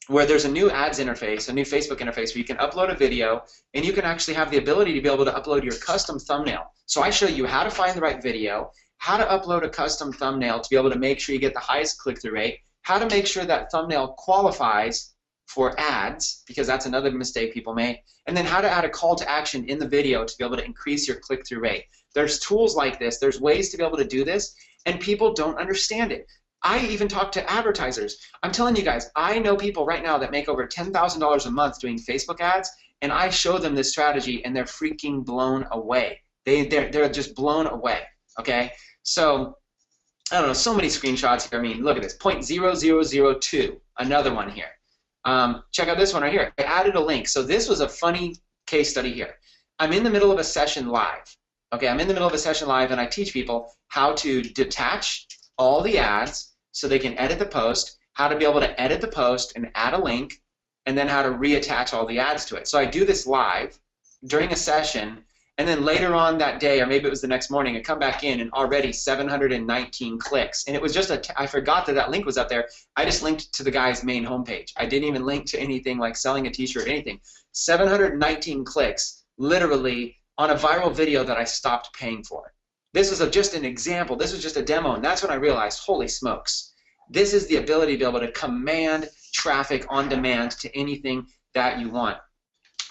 where there's a new ads interface, a new Facebook interface where you can upload a video and you can actually have the ability to be able to upload your custom thumbnail. So I show you how to find the right video, how to upload a custom thumbnail to be able to make sure you get the highest click-through rate, how to make sure that thumbnail qualifies for ads, because that's another mistake people make, and then how to add a call to action in the video to be able to increase your click-through rate. There's tools like this, there's ways to be able to do this, and people don't understand it. I even talk to advertisers. I'm telling you guys, I know people right now that make over $10,000 a month doing Facebook ads, and I show them this strategy and they're freaking blown away. They're just blown away, okay? So, I don't know, so many screenshots here. I mean, look at this, 0.0002, another one here. Check out this one right here. I added a link. So this was a funny case study here. I'm in the middle of a session live. Okay, I'm in the middle of a session live and I teach people how to detach all the ads so they can edit the post, how to be able to edit the post and add a link, and then how to reattach all the ads to it. So I do this live during a session, and then later on that day, or maybe it was the next morning, I come back in and already 719 clicks. And it was just I forgot that link was up there. I just linked to the guy's main homepage. I didn't even link to anything like selling a t-shirt or anything. 719 clicks, literally, on a viral video that I stopped paying for. This was just an example. This was just a demo, and that's when I realized, holy smokes, this is the ability to be able to command traffic on demand to anything that you want.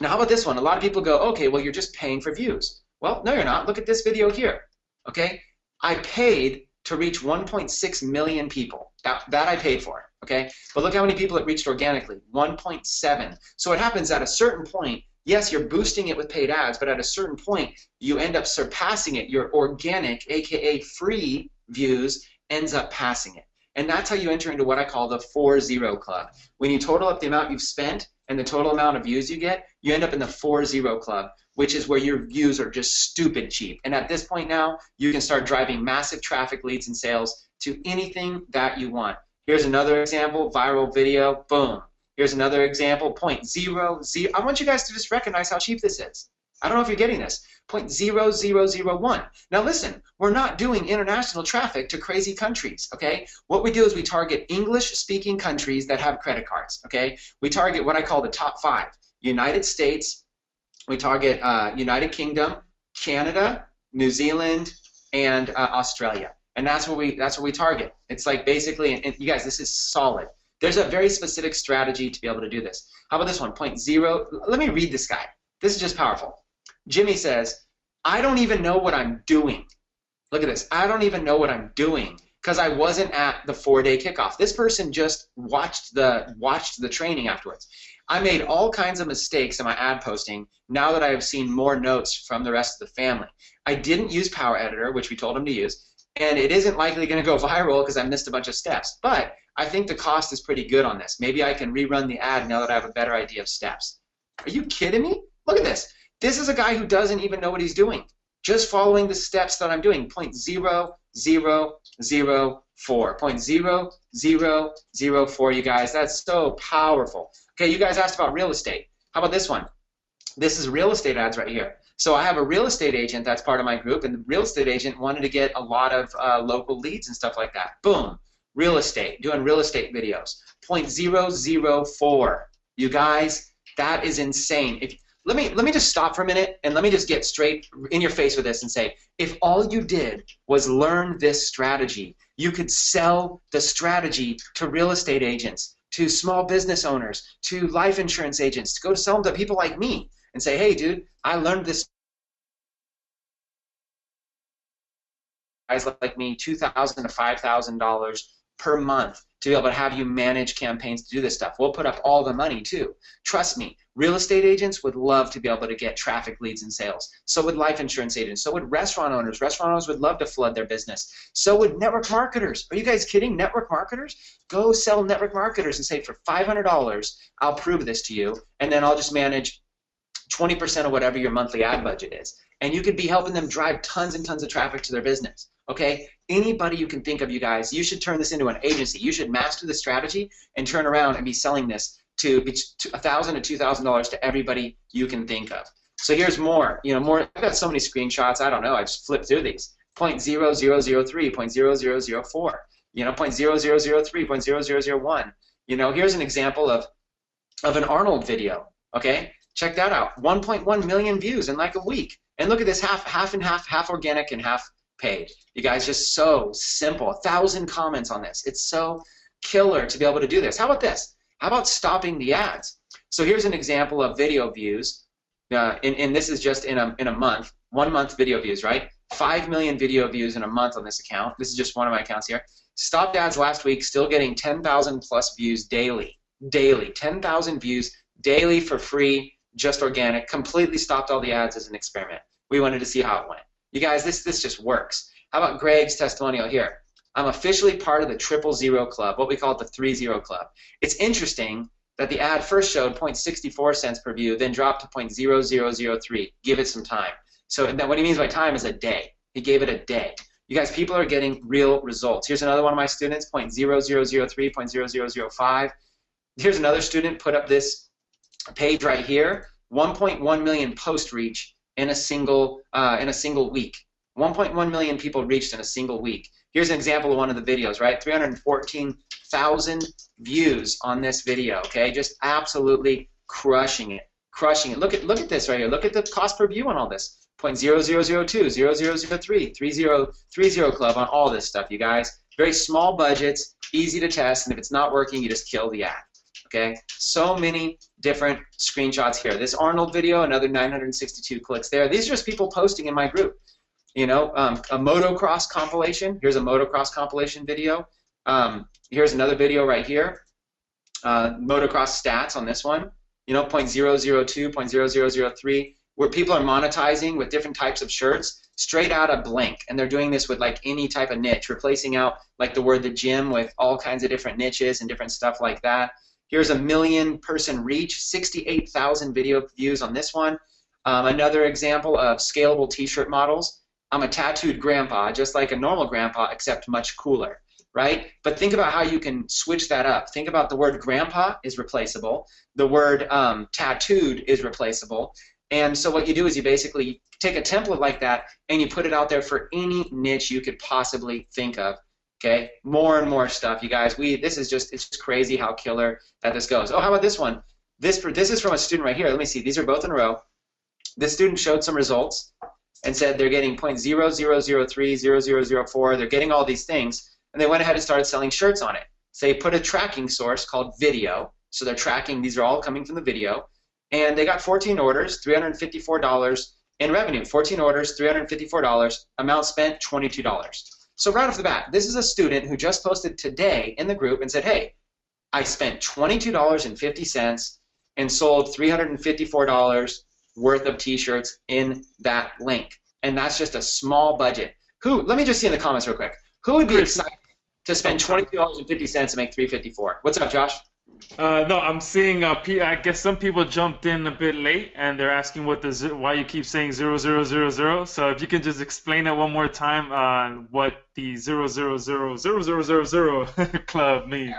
Now, how about this one? A lot of people go, okay, well, you're just paying for views. Well, no, you're not. Look at this video here, okay? I paid to reach 1.6 million people. That I paid for, okay? But look how many people it reached organically, 1.7. So what happens at a certain point, yes, you're boosting it with paid ads, but at a certain point, you end up surpassing it. Your organic, aka free views, ends up passing it. And that's how you enter into what I call the 4-0 club. When you total up the amount you've spent and the total amount of views you get, you end up in the 4-0 club, which is where your views are just stupid cheap. And at this point now, you can start driving massive traffic, leads, and sales to anything that you want. Here's another example, viral video, boom. Here's another example, 0.00. I want you guys to just recognize how cheap this is. I don't know if you're getting this. 0.0001. Now listen, we're not doing international traffic to crazy countries, okay? What we do is we target English-speaking countries that have credit cards, okay? We target what I call the top 5. United States, We target United Kingdom, Canada, New Zealand, and Australia, and that's what we target. It's like basically, and you guys, this is solid. There's a very specific strategy to be able to do this. How about this one? 0.0. Let me read this guy. This is just powerful. Jimmy says, I don't even know what I'm doing. Look at this. I don't even know what I'm doing because I wasn't at the 4-day kickoff. This person just watched the training afterwards. I made all kinds of mistakes in my ad posting now that I have seen more notes from the rest of the family. I didn't use Power Editor, which we told him to use, and it isn't likely going to go viral because I missed a bunch of steps. But I think the cost is pretty good on this. Maybe I can rerun the ad now that I have a better idea of steps. Are you kidding me? Look at this. This is a guy who doesn't even know what he's doing. Just following the steps that I'm doing. 0.0004. 0.0004, you guys. That's so powerful. Okay, you guys asked about real estate. How about this one? This is real estate ads right here. So I have a real estate agent that's part of my group, and the real estate agent wanted to get a lot of local leads and stuff like that. Boom. Real estate, doing real estate videos. 0.004. You guys, that is insane. Let me just stop for a minute and let me just get straight in your face with this and say, if all you did was learn this strategy, you could sell the strategy to real estate agents, to small business owners, to life insurance agents, to go to sell them to people like me and say, hey, dude, I learned this. Guys like me, $2,000 to $5,000 per month to be able to have you manage campaigns to do this stuff. We'll put up all the money too. Trust me, real estate agents would love to be able to get traffic, leads, and sales. So would life insurance agents. So would restaurant owners. Restaurant owners would love to flood their business. So would network marketers. Are you guys kidding? Network marketers? Go sell network marketers and say, for $500, I'll prove this to you, and then I'll just manage 20% of whatever your monthly ad budget is. And you could be helping them drive tons and tons of traffic to their business. Okay? Anybody you can think of, you guys, you should turn this into an agency. You should master the strategy and turn around and be selling this to $1,000 to $2,000 to everybody you can think of. So here's more. More. I've got so many screenshots. I don't know. I just flipped through these. 0.0003, 0.0004. 0.0003, 0.0001. Here's an example of an Arnold video. Okay? Check that out. 1.1 million views in like a week. And look at this, half and half, half organic and half paid. You guys, just so simple. 1,000 comments on this. It's so killer to be able to do this. How about this? How about stopping the ads? So here's an example of video views. And this is just in a month. 1 month video views, right? 5 million video views in a month on this account. This is just one of my accounts here. Stopped ads last week, still getting 10,000 plus views daily. Daily. 10,000 views daily for free, just organic. Completely stopped all the ads as an experiment. We wanted to see how it went. You guys, this just works. How about Greg's testimonial here? I'm officially part of the 000 Club, what we call it the 3-0 Club. It's interesting that the ad first showed 0.64 cents per view, then dropped to 0.0003. Give it some time. So what he means by time is a day. He gave it a day. You guys, people are getting real results. Here's another one of my students, 0.0003, 0.0005. Here's another student, put up this page right here, 1.1 million post reach in a single week. 1.1 million people reached in a single week. Here's an example of one of the videos, right? 314,000 views on this video, okay? Just absolutely crushing it. Crushing it. Look at this right here. Look at the cost per view on all this. 0.0002, 0003, 30 Club on all this stuff, you guys. Very small budgets, easy to test, and if it's not working, you just kill the ad. Okay, so many different screenshots here. This Arnold video, another 962 clicks there. These are just people posting in my group. A motocross compilation. Here's a motocross compilation video. Here's another video right here. Motocross stats on this one. 0.002, 0.0003, where people are monetizing with different types of shirts straight out of blank, and they're doing this with like any type of niche, replacing out like the word the gym with all kinds of different niches and different stuff like that. Here's 1 million person reach, 68,000 video views on this one. Another example of scalable t-shirt models. I'm a tattooed grandpa, just like a normal grandpa, except much cooler, right? But think about how you can switch that up. Think about the word grandpa is replaceable. The word tattooed is replaceable. And so what you do is you basically take a template like that and you put it out there for any niche you could possibly think of. Okay, more and more stuff, you guys. It's just crazy how killer that this goes. Oh, how about this one? This is from a student right here. Let me see. These are both in a row. this student showed some results and said they're getting 0.0003, 0004, they're getting all these things, and they went ahead and started selling shirts on it. So they put a tracking source called video, so they're tracking, these are all coming from the video, and they got 14 orders, $354 in revenue. 14 orders, $354, amount spent, $22. So right off the bat, this is a student who just posted today in the group and said, hey, I spent $22.50 and sold $354 worth of t-shirts in that link. And that's just a small budget. Let me just see in the comments real quick. Who would be excited to spend $22.50 and make $354? What's up, Josh? No, I'm seeing. I guess some people jumped in a bit late, and they're asking why you keep saying 0000. So if you can just explain it one more time, what the 000000 club means.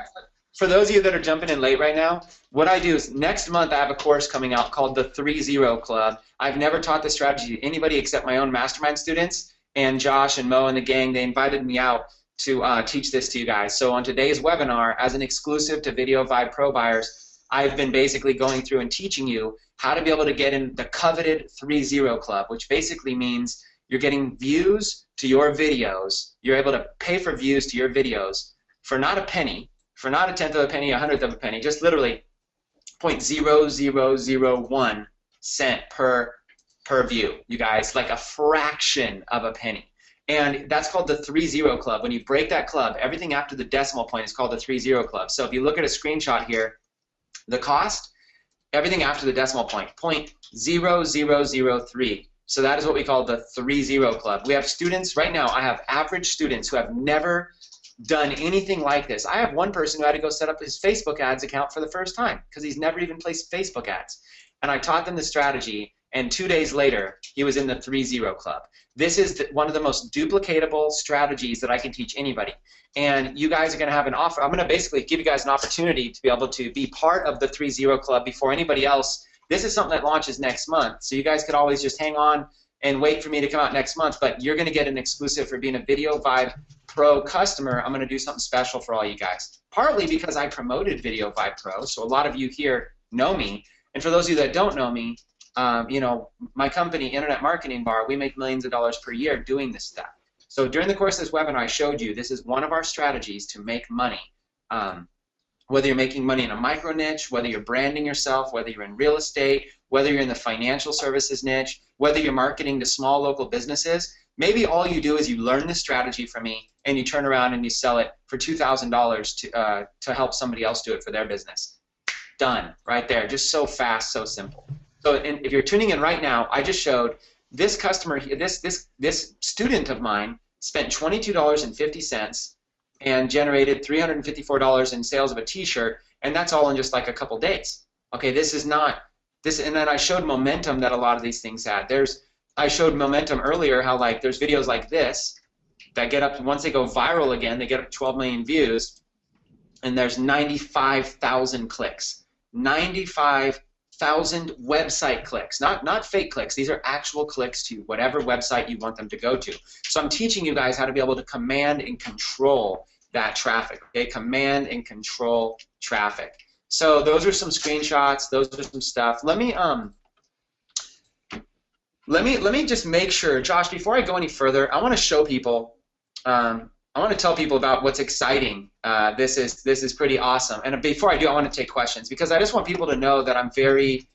For those of you that are jumping in late right now, what I do is next month I have a course coming out called the 3-0 Club. I've never taught this strategy to anybody except my own mastermind students, and Josh and Mo and the gang, they invited me out to teach this to you guys. So on today's webinar, as an exclusive to Video Vibe Pro buyers, I've been basically going through and teaching you how to be able to get in the coveted 3-0 Club, which basically means you're getting views to your videos. You're able to pay for views to your videos for not a penny, for not a tenth of a penny, a hundredth of a penny, just literally 0.0001 cent per view, you guys, like a fraction of a penny. And that's called the 3-0 Club. When you break that club, everything after the decimal point is called the 3-0 Club. So if you look at a screenshot here, the cost, everything after the decimal point, 0.0003. So that is what we call the 3-0 Club. We have students, right now I have average students who have never done anything like this. I have one person who had to go set up his Facebook ads account for the first time because he's never even placed Facebook ads. And I taught them the strategy, and 2 days later, he was in the 3-0 Club. This is one of the most duplicatable strategies that I can teach anybody. And you guys are going to have an offer. I'm going to basically give you guys an opportunity to be able to be part of the 3-0 Club before anybody else. This is something that launches next month, so you guys could always just hang on and wait for me to come out next month, but you're going to get an exclusive for being a Video Vibe Pro customer. I'm going to do something special for all you guys. Partly because I promoted Video Vibe Pro, so a lot of you here know me. And for those of you that don't know me, you know, my company, Internet Marketing Bar, we make millions of dollars per year doing this stuff. So during the course of this webinar, I showed you this is one of our strategies to make money. Whether you're making money in a micro niche, whether you're branding yourself, whether you're in real estate, whether you're in the financial services niche, whether you're marketing to small local businesses, maybe all you do is you learn this strategy from me and you turn around and you sell it for $2,000 to help somebody else do it for their business. Done, right there. Just so fast, so simple. So if you're tuning in right now, I just showed this customer, this student of mine spent $22.50 and generated $354 in sales of a t-shirt, and that's all in just like a couple days. Okay, this is not this, and then I showed momentum that a lot of these things had. I showed momentum earlier, how like there's videos like this that get up, once they go viral again, they get up to 12 million views, and there's 95,000 clicks. 95,000 website clicks, not fake clicks. These are actual clicks to whatever website you want them to go to. So I'm teaching you guys how to be able to command and control that traffic. Okay, command and control traffic. So those are some screenshots. Those are some stuff. Let me just make sure, Josh. Before I go any further, I want to show people. I want to tell people about what's exciting. This is pretty awesome. And before I do, I want to take questions because I just want people to know that I'm very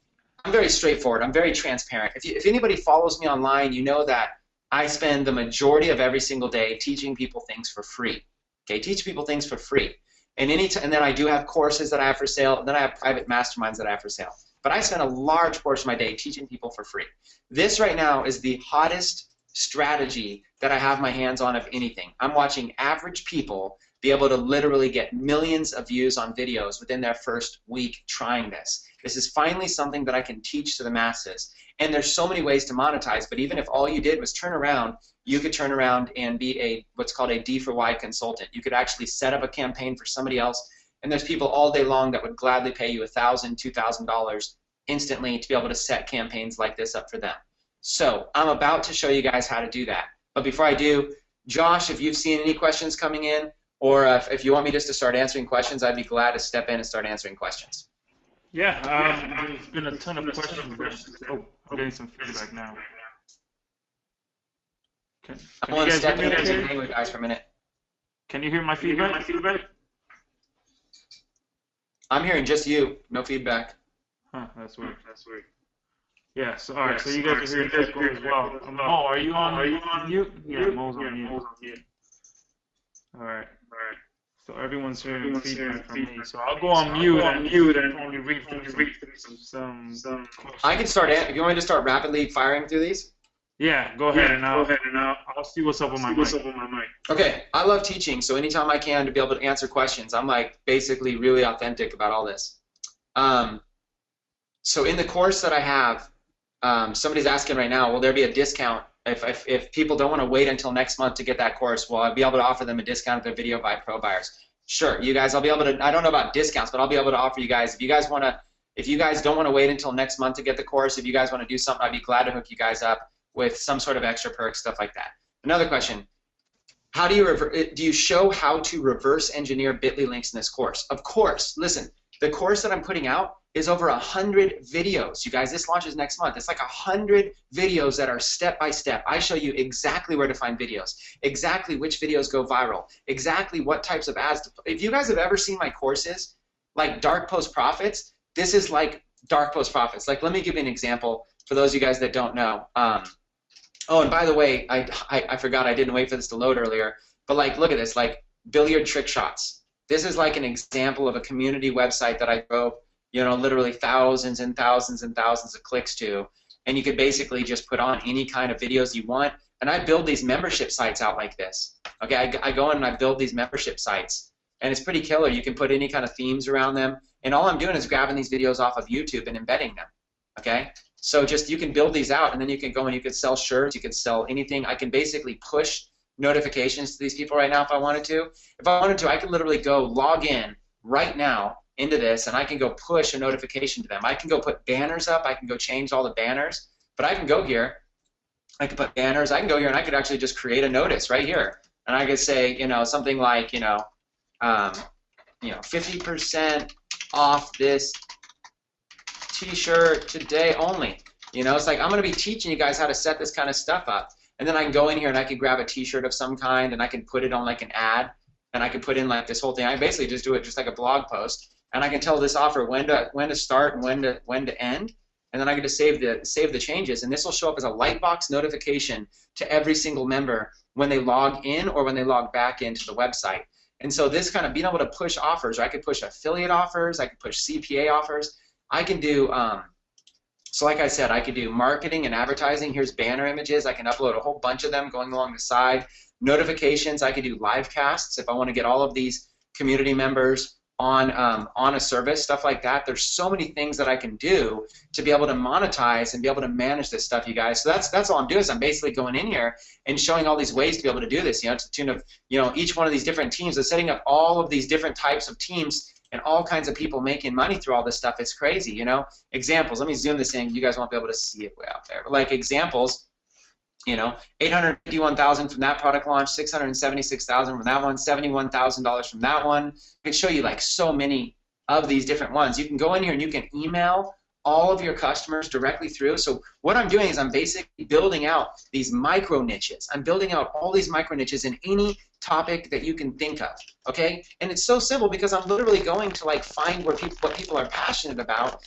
straightforward. I'm very transparent. If anybody follows me online, you know that I spend the majority of every single day teaching people things for free. Okay, teach people things for free. And then I do have courses that I have for sale. And then I have private masterminds that I have for sale. But I spend a large portion of my day teaching people for free. This right now is the hottest strategy that I have my hands on of anything. I'm watching average people be able to literally get millions of views on videos within their first week trying this. This is finally something that I can teach to the masses. And there's so many ways to monetize, but even if all you did was turn around, you could turn around and be what's called a D for Y consultant. You could actually set up a campaign for somebody else, and there's people all day long that would gladly pay you $1,000, $2,000 instantly to be able to set campaigns like this up for them. So I'm about to show you guys how to do that. But before I do, Josh, if you've seen any questions coming in, or if you want me just to start answering questions, I'd be glad to step in and start answering questions. Yeah, there's been a ton of questions. Oh, I'm getting some feedback now. Can I you want to guys step hear me? in and hang with guys for a minute. Can you hear my feedback? I'm hearing just you, no feedback. Huh, that's weird. Yeah, so all right, so you guys are hearing Echo as well. Mo, are you on mute? Yeah, Mo's on mute. All right. So everyone's hearing feedback from me. So I'll go on mute and only read through some I can start if you want me to start rapidly firing through these. Yeah, go ahead and I'll see what's up with my mic. Okay, I love teaching, so anytime I can to be able to answer questions, I'm like basically really authentic about all this. So in the course that I have, somebody's asking right now, will there be a discount if people don't want to wait until next month to get that course? Will I be able to offer them a discount if they're Video Pro buyers? Sure, you guys, I'll be able to. I don't know about discounts, but I'll be able to offer you guys. If you guys don't want to wait until next month to get the course, if you guys want to do something, I'd be glad to hook you guys up with some sort of extra perks, stuff like that. Another question: how do you show how to reverse engineer Bitly links in this course? Of course. Listen, the course that I'm putting out is over 100 videos. You guys, this launches next month. It's like 100 videos that are step by step. I show you exactly where to find videos, exactly which videos go viral, exactly what types of ads. If you guys have ever seen my courses, like Dark Post Profits, this is like Dark Post Profits. Like, let me give you an example for those of you guys that don't know. Oh, and by the way, I forgot I didn't wait for this to load earlier, but like, look at this, like billiard trick shots. This is like an example of a community website that I drove, literally thousands and thousands and thousands of clicks to, and you could basically just put on any kind of videos you want, and I build these membership sites out like this. Okay, I go in and I build these membership sites, and it's pretty killer. You can put any kind of themes around them, and all I'm doing is grabbing these videos off of YouTube and embedding them. Okay, so just you can build these out, and then you can go and you could sell shirts, you could sell anything. I can basically push notifications to these people right now if I wanted to. If I wanted to, I could literally go log in right now into this, and I can go push a notification to them. I can go put banners up. I can go change all the banners, but I can go here. I can put banners. I can go here, and I could actually just create a notice right here, and I could say, something like, 50% off this T-shirt today only. It's like I'm going to be teaching you guys how to set this kind of stuff up. And then I can go in here and I can grab a T-shirt of some kind and I can put it on like an ad, and I can put in like this whole thing. I basically just do it just like a blog post, and I can tell this offer when to start and when to end, and then I get to save the changes, and this will show up as a lightbox notification to every single member when they log in or when they log back into the website. And so this kind of being able to push offers, or I could push affiliate offers, I could push CPA offers, I can do. So like I said, I could do marketing and advertising. Here's banner images. I can upload a whole bunch of them going along the side. Notifications, I could do live casts if I want to get all of these community members on a service, stuff like that. There's so many things that I can do to be able to monetize and be able to manage this stuff, you guys. So that's all I'm doing is I'm basically going in here and showing all these ways to be able to do this, to the tune of, each one of these different teams. So setting up all of these different types of teams and all kinds of people making money through all this stuff. It's crazy, Examples. Let me zoom this in. You guys won't be able to see it way out there. But like examples, 851,000 from that product launch, 676,000 from that one, $71,000 from that one. I can show you like so many of these different ones. You can go in here and you can email all of your customers directly through. So what I'm doing is I'm basically building out these micro niches. I'm building out all these micro niches in any topic that you can think of, okay? And it's so simple because I'm literally going to like find what people are passionate about.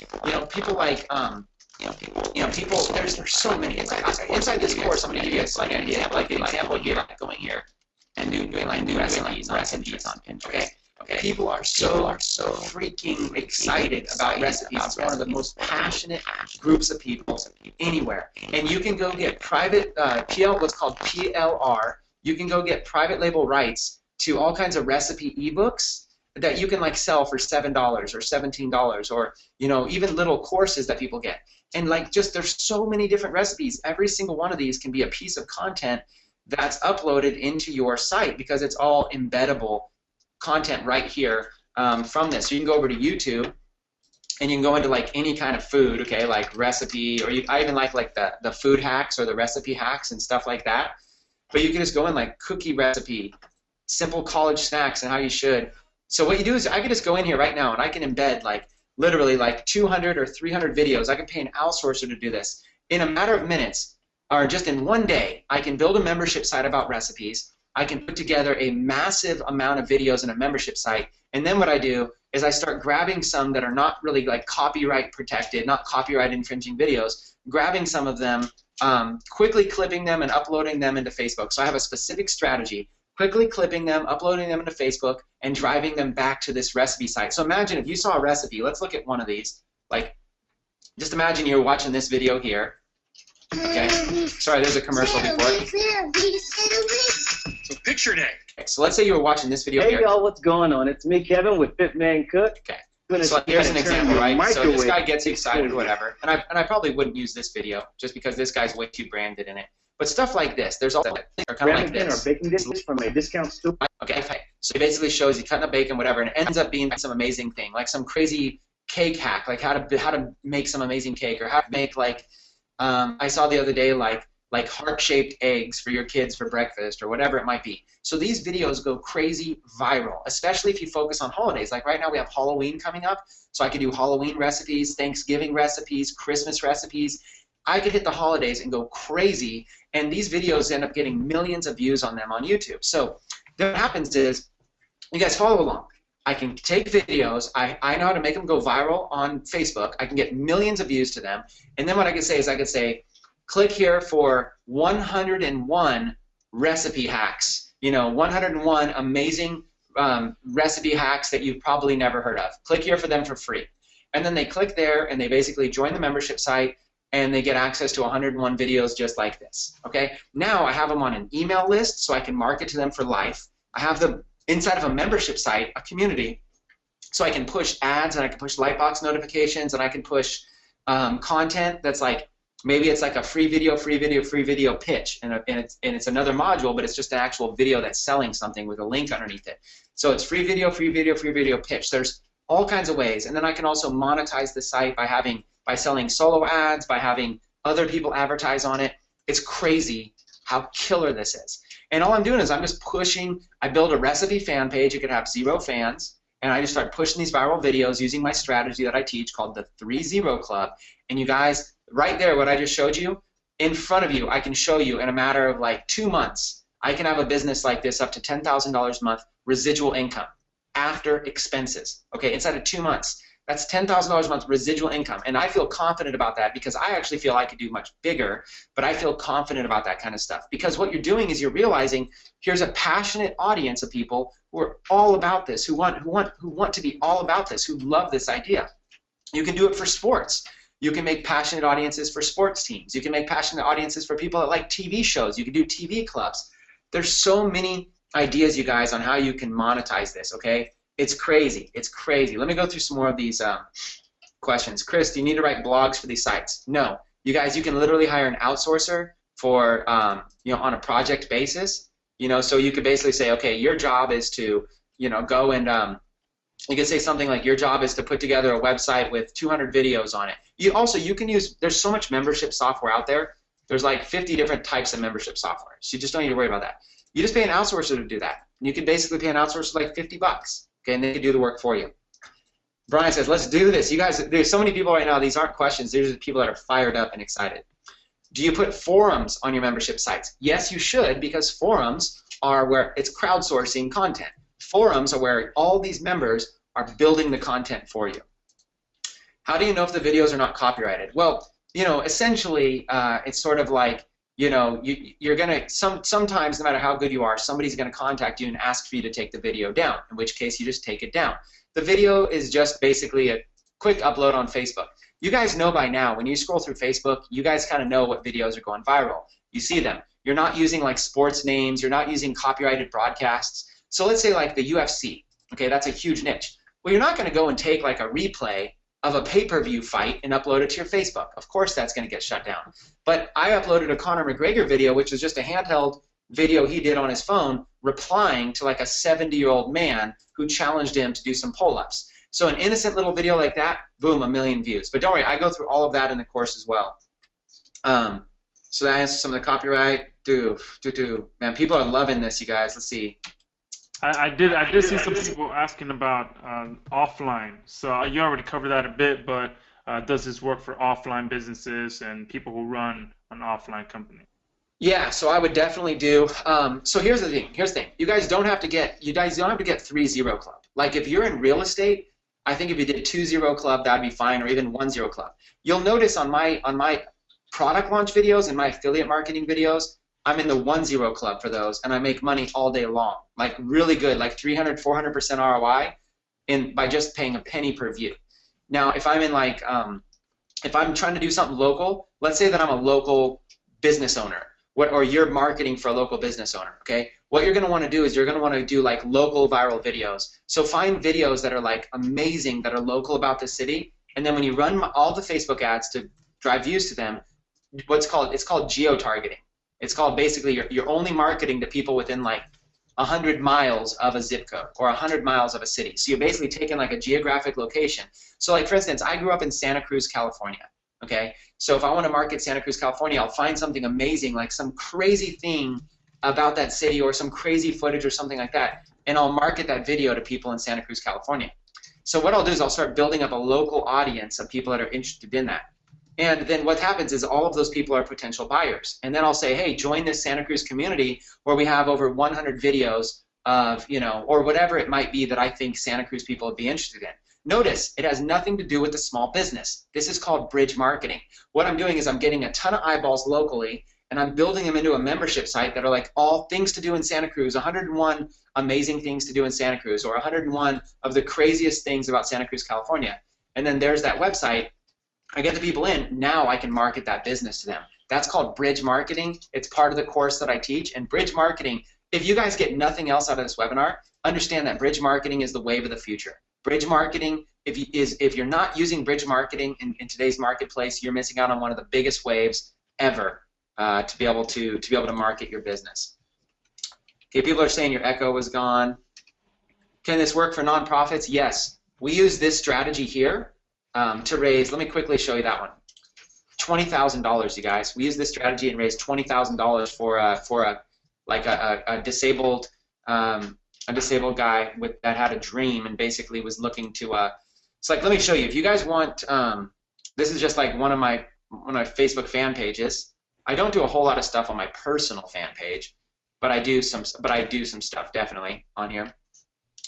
People like people. There's so many inside this course. I'm going to give you like an example here. Going here and doing like recipes on Pinterest. Okay. People are so freaking excited about recipes. It's one of the most passionate groups of people anywhere. And you can go get private what's called PLR. You can go get private label rights to all kinds of recipe ebooks that you can like sell for $7 or $17 or even little courses that people get. And like there's so many different recipes. Every single one of these can be a piece of content that's uploaded into your site because it's all embeddable content right here from this. So you can go over to YouTube and you can go into like any kind of food, okay, like recipe, or I even like the food hacks or the recipe hacks and stuff like that. But you can just go in like cookie recipe, simple college snacks and how you should. So what you do is I can just go in here right now and I can embed like literally like 200 or 300 videos. I can pay an outsourcer to do this. in a matter of minutes, or just in one day, I can build a membership site about recipes. I can put together a massive amount of videos in a membership site, and then what I do is I start grabbing some that are not really like copyright protected, not copyright infringing videos, grabbing some of them, quickly clipping them and uploading them into Facebook. So I have a specific strategy, quickly clipping them, uploading them into Facebook, and driving them back to this recipe site. So imagine if you saw a recipe, let's look at one of these. Like, just imagine you're watching this video here. Okay, sorry, there's a commercial before it. So picture day. Okay, so let's say you were watching this video Hey here. y'all, what's going on? It's me, Kevin, with Fitman Cook. Okay. So here's an example, right? So this guy gets excited, whatever, and I probably wouldn't use this video just because this guy's way too branded in it. But stuff like this, there's all that are kind of like Remington this. or baking dishes from a discount store. Okay. So it basically shows you cutting up bacon, whatever, and it ends up being some amazing thing, like some crazy cake hack, like how to make some amazing cake, or how to make like I saw the other day like heart-shaped eggs for your kids for breakfast, or whatever it might be. So these videos go crazy viral, especially if you focus on holidays. Like right now we have Halloween coming up, so I could do Halloween recipes, Thanksgiving recipes, Christmas recipes. I could hit the holidays and go crazy, and these videos end up getting millions of views on them on YouTube. So what happens is, you guys follow along. I can take videos, I know how to make them go viral on Facebook, I can get millions of views to them, and then what I could say is I could say, click here for 101 recipe hacks. 101 amazing recipe hacks that you've probably never heard of. Click here for them for free. And then they click there and they basically join the membership site and they get access to 101 videos just like this. Okay? Now I have them on an email list so I can market to them for life. I have them inside of a membership site, a community, so I can push ads and I can push Lightbox notifications and I can push content that's like, maybe it's like a free video pitch, and it's another module, but it's just an actual video that's selling something with a link underneath it. So it's free video pitch. There's all kinds of ways, and then I can also monetize the site by selling solo ads, by having other people advertise on it. It's crazy how killer this is. And all I'm doing is I'm just pushing. I build a recipe fan page. You could have 0 fans, and I just start pushing these viral videos using my strategy that I teach called the 3-0 Club. And you guys, right there, what I just showed you, in front of you, I can show you in a matter of like 2 months, I can have a business like this up to $10,000 a month residual income after expenses. Okay, inside of 2 months. That's $10,000 a month residual income. And I feel confident about that because I actually feel I could do much bigger, but I feel confident about that kind of stuff. Because what you're doing is you're realizing here's a passionate audience of people who are all about this, who want to be all about this, who love this idea. You can do it for sports. You can make passionate audiences for sports teams. You can make passionate audiences for people that like TV shows. You can do TV clubs. There's so many ideas, you guys, on how you can monetize this, okay? It's crazy. It's crazy. Let me go through some more of these questions. Chris, do you need to write blogs for these sites? No. You guys, you can literally hire an outsourcer for, on a project basis. So you could basically say, okay, your job is to, go and you could say something like your job is to put together a website with 200 videos on it. You can use, there's so much membership software out there. There's like 50 different types of membership software. So you just don't need to worry about that. You just pay an outsourcer to do that. You can basically pay an outsourcer like $50, okay, and they can do the work for you. Brian says, let's do this. You guys, there's so many people right now, these aren't questions, these are people that are fired up and excited. Do you put forums on your membership sites? Yes, you should, because forums are where it's crowdsourcing content. Forums are where all these members are building the content for you. How do you know if the videos are not copyrighted? Well, essentially, it's sort of like, you're gonna sometimes, no matter how good you are, somebody's gonna contact you and ask for you to take the video down. In which case, you just take it down. The video is just basically a quick upload on Facebook. You guys know by now, when you scroll through Facebook, you guys kind of know what videos are going viral. You see them. You're not using like sports names. You're not using copyrighted broadcasts. So let's say like the UFC. Okay, that's a huge niche. Well, you're not going to go and take like a replay of a pay-per-view fight and upload it to your Facebook. Of course that's going to get shut down. But I uploaded a Conor McGregor video, which was just a handheld video he did on his phone replying to like a 70-year-old man who challenged him to do some pull-ups. So an innocent little video like that, boom, 1 million views. But don't worry, I go through all of that in the course as well. So that answers some of the copyright. Man, people are loving this, you guys. Let's see. I did see some people asking about offline. So you already covered that a bit, but does this work for offline businesses and people who run an offline company? Yeah, so I would definitely do. So here's the thing. You guys don't have to get 3-0 club. Like if you're in real estate, I think if you did 2-0 club, that'd be fine, or even 1-0 club. You'll notice on my product launch videos and my affiliate marketing videos, I'm in the 1-0 club for those, and I make money all day long, like really good, like 300, 400% ROI by just paying a penny per view. Now, if I'm in like, if I'm trying to do something local, let's say that I'm a local business owner, or you're marketing for a local business owner, okay? What you're going to want to do is you're going to want to do like local viral videos. So find videos that are like amazing, that are local about the city, and then when you run all the Facebook ads to drive views to them, it's called geo-targeting. It's called basically you're only marketing to people within like 100 miles of a zip code or 100 miles of a city. So you're basically taking like a geographic location. So like for instance, I grew up in Santa Cruz, California. Okay, so if I want to market Santa Cruz, California, I'll find something amazing, like some crazy thing about that city or some crazy footage or something like that, and I'll market that video to people in Santa Cruz, California. So what I'll do is I'll start building up a local audience of people that are interested in that. And then what happens is all of those people are potential buyers. And then I'll say, hey, join this Santa Cruz community where we have over 100 videos of, or whatever it might be that I think Santa Cruz people would be interested in. Notice, it has nothing to do with the small business. This is called bridge marketing. What I'm doing is I'm getting a ton of eyeballs locally, and I'm building them into a membership site that are like all things to do in Santa Cruz, 101 amazing things to do in Santa Cruz, or 101 of the craziest things about Santa Cruz, California. And then there's that website. I get the people in, now I can market that business to them. That's called bridge marketing. It's part of the course that I teach. And bridge marketing, if you guys get nothing else out of this webinar, understand that bridge marketing is the wave of the future. Bridge marketing, if you're not using bridge marketing in today's marketplace, you're missing out on one of the biggest waves ever to be able to market your business. Okay, people are saying your echo was gone. Can this work for nonprofits? Yes. We use this strategy here to raise, let me quickly show you that one. $20,000, you guys. We use this strategy and raised $20,000 for a disabled guy that had a dream and basically was looking to. It's like, let me show you. If you guys want, this is just like one of my Facebook fan pages. I don't do a whole lot of stuff on my personal fan page, but I do some stuff definitely on here.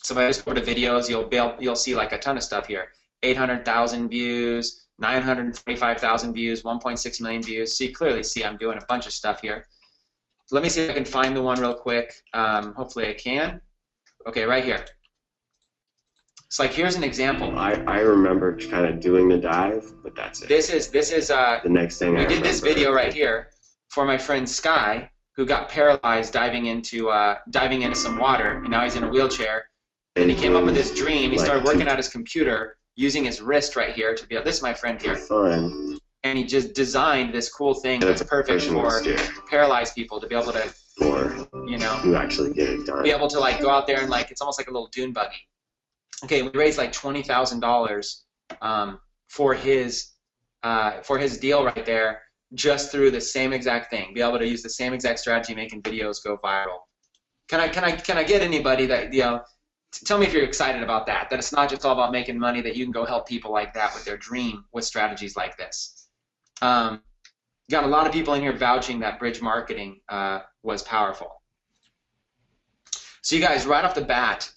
So if I just go to videos, you'll see like a ton of stuff here. 800,000 views, 925,000 views, 1.6 million views. So you clearly see I'm doing a bunch of stuff here. Let me see if I can find the one real quick. Hopefully I can. Okay, right here. It's like, here's an example. I remember kind of doing the dive, but that's it. This is the next thing we did this video right here for my friend Sky, who got paralyzed diving into some water, and now he's in a wheelchair. And he came up with this dream. He started working at his computer using his wrist right here to be able. This is my friend here. Fun. And he just designed this cool thing that's perfect for paralyzed people to be able to, you actually get it done. Be able to like go out there and like it's almost like a little dune buggy. Okay, we raised like $20,000 for his deal right there, just through the same exact thing. Be able to use the same exact strategy, making videos go viral. Can I get anybody that tell me if you're excited about that? That it's not just all about making money. That you can go help people like that with their dream with strategies like this. Got a lot of people in here vouching that bridge marketing was powerful. So you guys, right off the bat,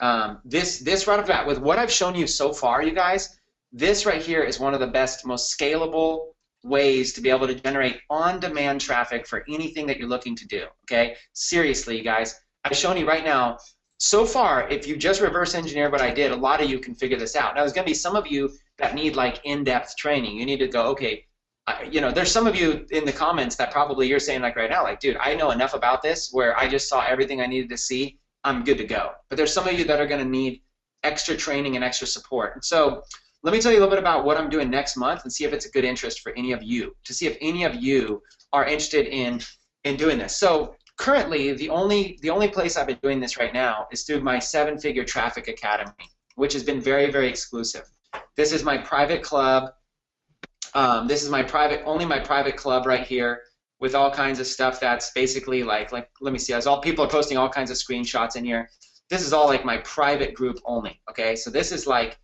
this right off the bat, with what I've shown you so far, you guys, this right here is one of the best, most scalable ways to be able to generate on-demand traffic for anything that you're looking to do, okay? Seriously, you guys, I've shown you right now, so far, if you just reverse engineer what I did, a lot of you can figure this out. Now, there's going to be some of you that need like in-depth training. You need to go, okay, there's some of you in the comments that probably you're saying like right now, like, dude, I know enough about this where I just saw everything I needed to see. I'm good to go. But there's some of you that are going to need extra training and extra support. And so let me tell you a little bit about what I'm doing next month and see if it's a good interest for any of you, to see if any of you are interested in doing this. So currently, the only place I've been doing this right now is through my 7-Figure Traffic Academy, which has been very, very exclusive. This is my private club. This is my private club right here, with all kinds of stuff that's basically like let me see, as all people are posting all kinds of screenshots in here. This is all like my private group only, okay? So this is like,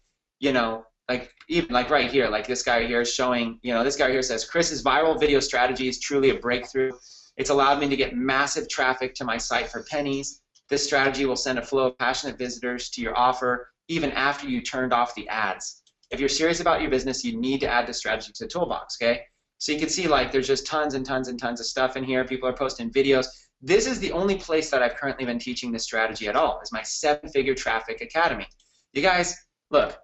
like even like right here, like this guy here is showing, this guy here says, Chris's viral video strategy is truly a breakthrough. It's allowed me to get massive traffic to my site for pennies. This strategy will send a flow of passionate visitors to your offer even after you turned off the ads. If you're serious about your business, you need to add this strategy to the toolbox, okay? So you can see like there's just tons and tons and tons of stuff in here. People are posting videos. This is the only place that I've currently been teaching this strategy at all, is my 7-Figure Traffic Academy. You guys, look,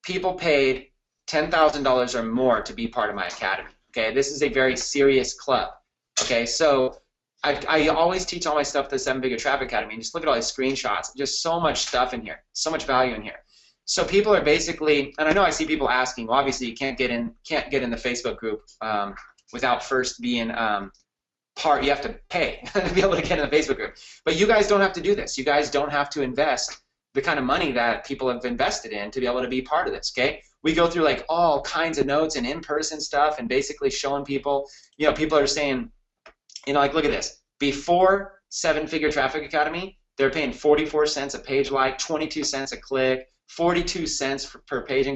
people paid $10,000 or more to be part of my academy, okay? This is a very serious club, okay? So I always teach all my stuff at the 7-Figure Traffic Academy, and just look at all these screenshots. Just so much stuff in here, so much value in here. So people are basically, and I know I see people asking, well, obviously you can't get in the Facebook group without first being you have to pay to be able to get in the Facebook group. But you guys don't have to do this. You guys don't have to invest the kind of money that people have invested in to be able to be part of this, okay? We go through like all kinds of notes and in-person stuff and basically showing people, people are saying, like look at this. Before 7-Figure Traffic Academy, they're paying 44 cents a page like, 22 cents a click, 42 cents per page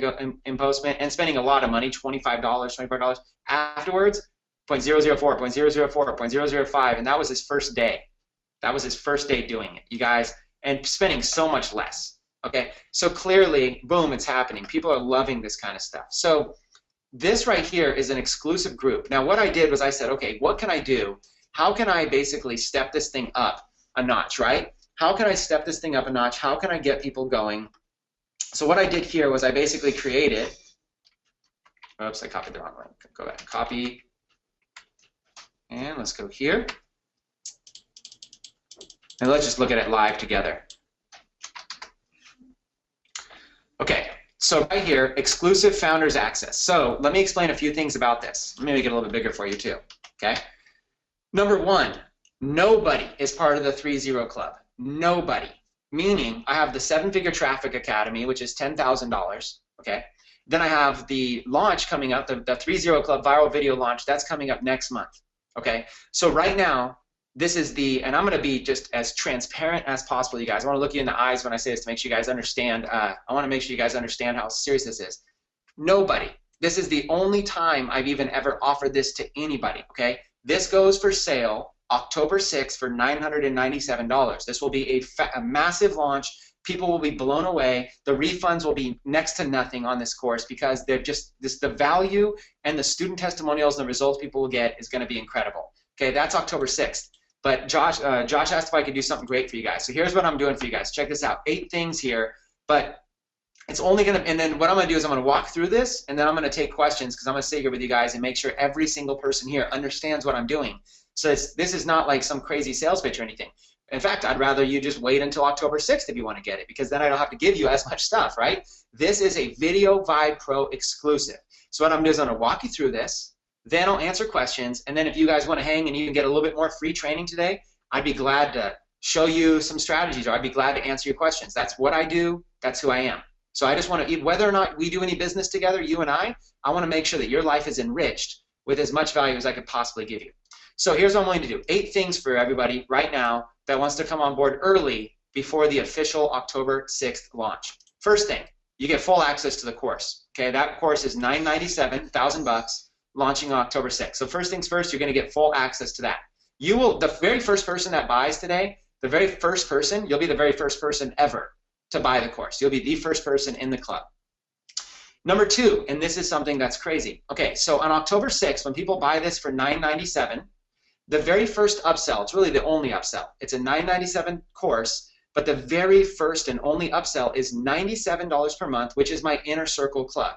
postment, and spending a lot of money, $25, $24. Afterwards, 0.004, 0.004, 0.005, and that was his first day. That was his first day doing it, you guys, and spending so much less. Okay, so clearly, boom, it's happening. People are loving this kind of stuff. So this right here is an exclusive group. Now what I did was I said, okay, what can I do? How can I basically step this thing up a notch, right? How can I step this thing up a notch? How can I get people going? So what I did here was I basically created, oops, I copied the wrong one. Go back, copy, and let's go here. And let's just look at it live together. Okay, so right here, exclusive founders access. So let me explain a few things about this. Let me make it a little bit bigger for you too, okay? Number one, nobody is part of the 3-0 Club. Nobody. Meaning, I have the 7-Figure Traffic Academy, which is $10,000, okay? Then I have the launch coming up, the 3-0 Club Viral Video launch, that's coming up next month, okay? So right now, this is and I'm going to be just as transparent as possible, you guys. I want to look you in the eyes when I say this to make sure you guys understand. I want to make sure you guys understand how serious this is. Nobody. This is the only time I've even ever offered this to anybody, okay? This goes for sale October 6th for $997. This will be a massive launch. People will be blown away. The refunds will be next to nothing on this course because they're just the value and the student testimonials and the results people will get is going to be incredible. Okay, that's October 6th. But Josh asked if I could do something great for you guys. So here's what I'm doing for you guys. Check this out. 8 things here, but it's only going to, and then what I'm going to do is I'm going to walk through this, and then I'm going to take questions because I'm going to sit here with you guys and make sure every single person here understands what I'm doing. So this is not like some crazy sales pitch or anything. In fact, I'd rather you just wait until October 6th if you want to get it, because then I don't have to give you as much stuff, right? This is a Video Vibe Pro exclusive. So what I'm doing is I'm going to walk you through this, then I'll answer questions, and then if you guys want to hang and even get a little bit more free training today, I'd be glad to show you some strategies, or I'd be glad to answer your questions. That's what I do. That's who I am. So I just want to, whether or not we do any business together, you and I want to make sure that your life is enriched with as much value as I could possibly give you. So here's what I'm going to do. 8 things for everybody right now that wants to come on board early before the official October 6th launch. First thing, you get full access to the course. Okay, that course is $997, $1,000, launching on October 6th. So first things first, you're going to get full access to that. You will, the very first person that buys today, the very first person, you'll be the very first person ever to buy the course. You'll be the first person in the club. Number 2, and this is something that's crazy. Okay, so on October 6th, when people buy this for $997, the very first upsell, it's really the only upsell. It's a $997 course, but the very first and only upsell is $97 per month, which is my Inner Circle Club.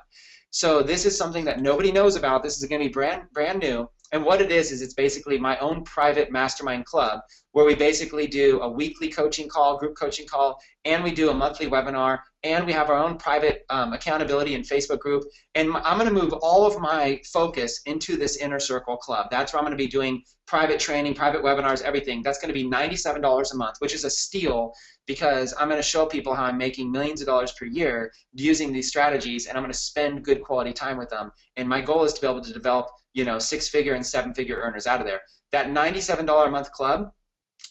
So this is something that nobody knows about. This is going to be brand new. And what it is it's basically my own private mastermind club where we basically do a weekly coaching call, group coaching call, and we do a monthly webinar, and we have our own private accountability and Facebook group. And I'm going to move all of my focus into this Inner Circle Club. That's where I'm going to be doing private training, private webinars, everything. That's going to be $97 a month, which is a steal because I'm going to show people how I'm making millions of dollars per year using these strategies, and I'm going to spend good quality time with them. And my goal is to be able to develop, 6-figure and 7-figure earners out of there. That $97 a month club,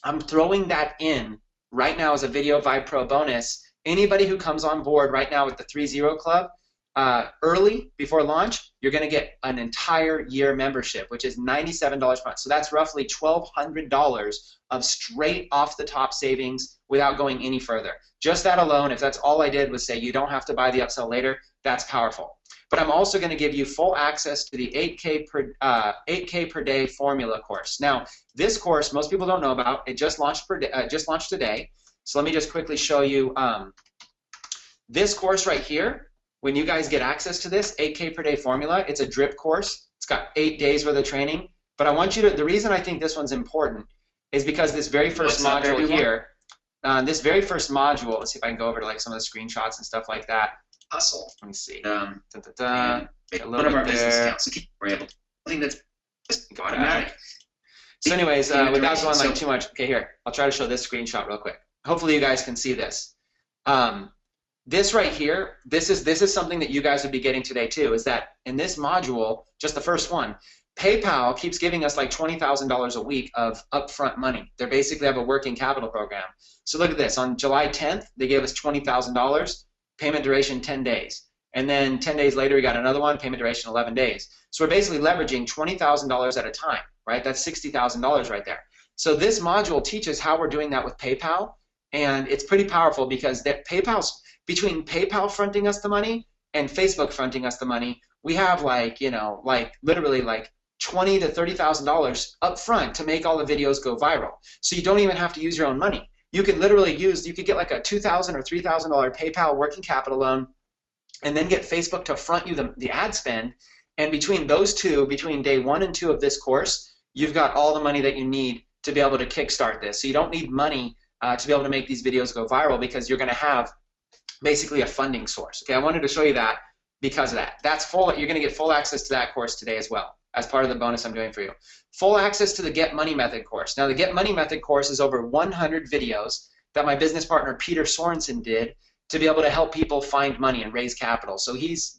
I'm throwing that in right now as a Video Vibe Pro bonus. Anybody who comes on board right now with the 3-0 Club, early before launch, you're going to get an entire year membership, which is $97 per month. So that's roughly $1,200 of straight off the top savings without going any further. Just that alone, if that's all I did was say you don't have to buy the upsell later, that's powerful. But I'm also going to give you full access to the 8K per day formula course. Now, this course most people don't know about. It just launched today. So let me just quickly show you this course right here. When you guys get access to this 8K per day formula, it's a drip course. It's got 8 days worth of training. But I want you to. The reason I think this one's important is because this very first module here, this very first module. Let's see if I can go over to like some of the screenshots and stuff like that. Hustle. Let me see. One of our business accounts. We're able. I think that's just automatic. So anyways, without going like too much, okay, here, I'll try to show this screenshot real quick. Hopefully you guys can see this. This right here, this is something that you guys would be getting today too, is that in this module, just the first one, PayPal keeps giving us like $20,000 a week of upfront money. They basically have a working capital program. So look at this. On July 10th, they gave us $20,000, payment duration 10 days. And then 10 days later, we got another one, payment duration 11 days. So we're basically leveraging $20,000 at a time, right? That's $60,000 right there. So this module teaches how we're doing that with PayPal, and it's pretty powerful because between PayPal fronting us the money and Facebook fronting us the money, we have literally like $20,000 to $30,000 up front to make all the videos go viral. So you don't even have to use your own money. You could literally you could get like a $2,000 or $3,000 PayPal working capital loan, and then get Facebook to front you the ad spend. And between those two, between day 1 and 2 of this course, you've got all the money that you need to be able to kickstart this. So you don't need money to be able to make these videos go viral, because you're going to have basically a funding source. Okay, I wanted to show you that because of that. That's full. You're going to get full access to that course today as well, as part of the bonus I'm doing for you. Full access to the Get Money Method course. Now, the Get Money Method course is over 100 videos that my business partner Peter Sorensen did to be able to help people find money and raise capital. So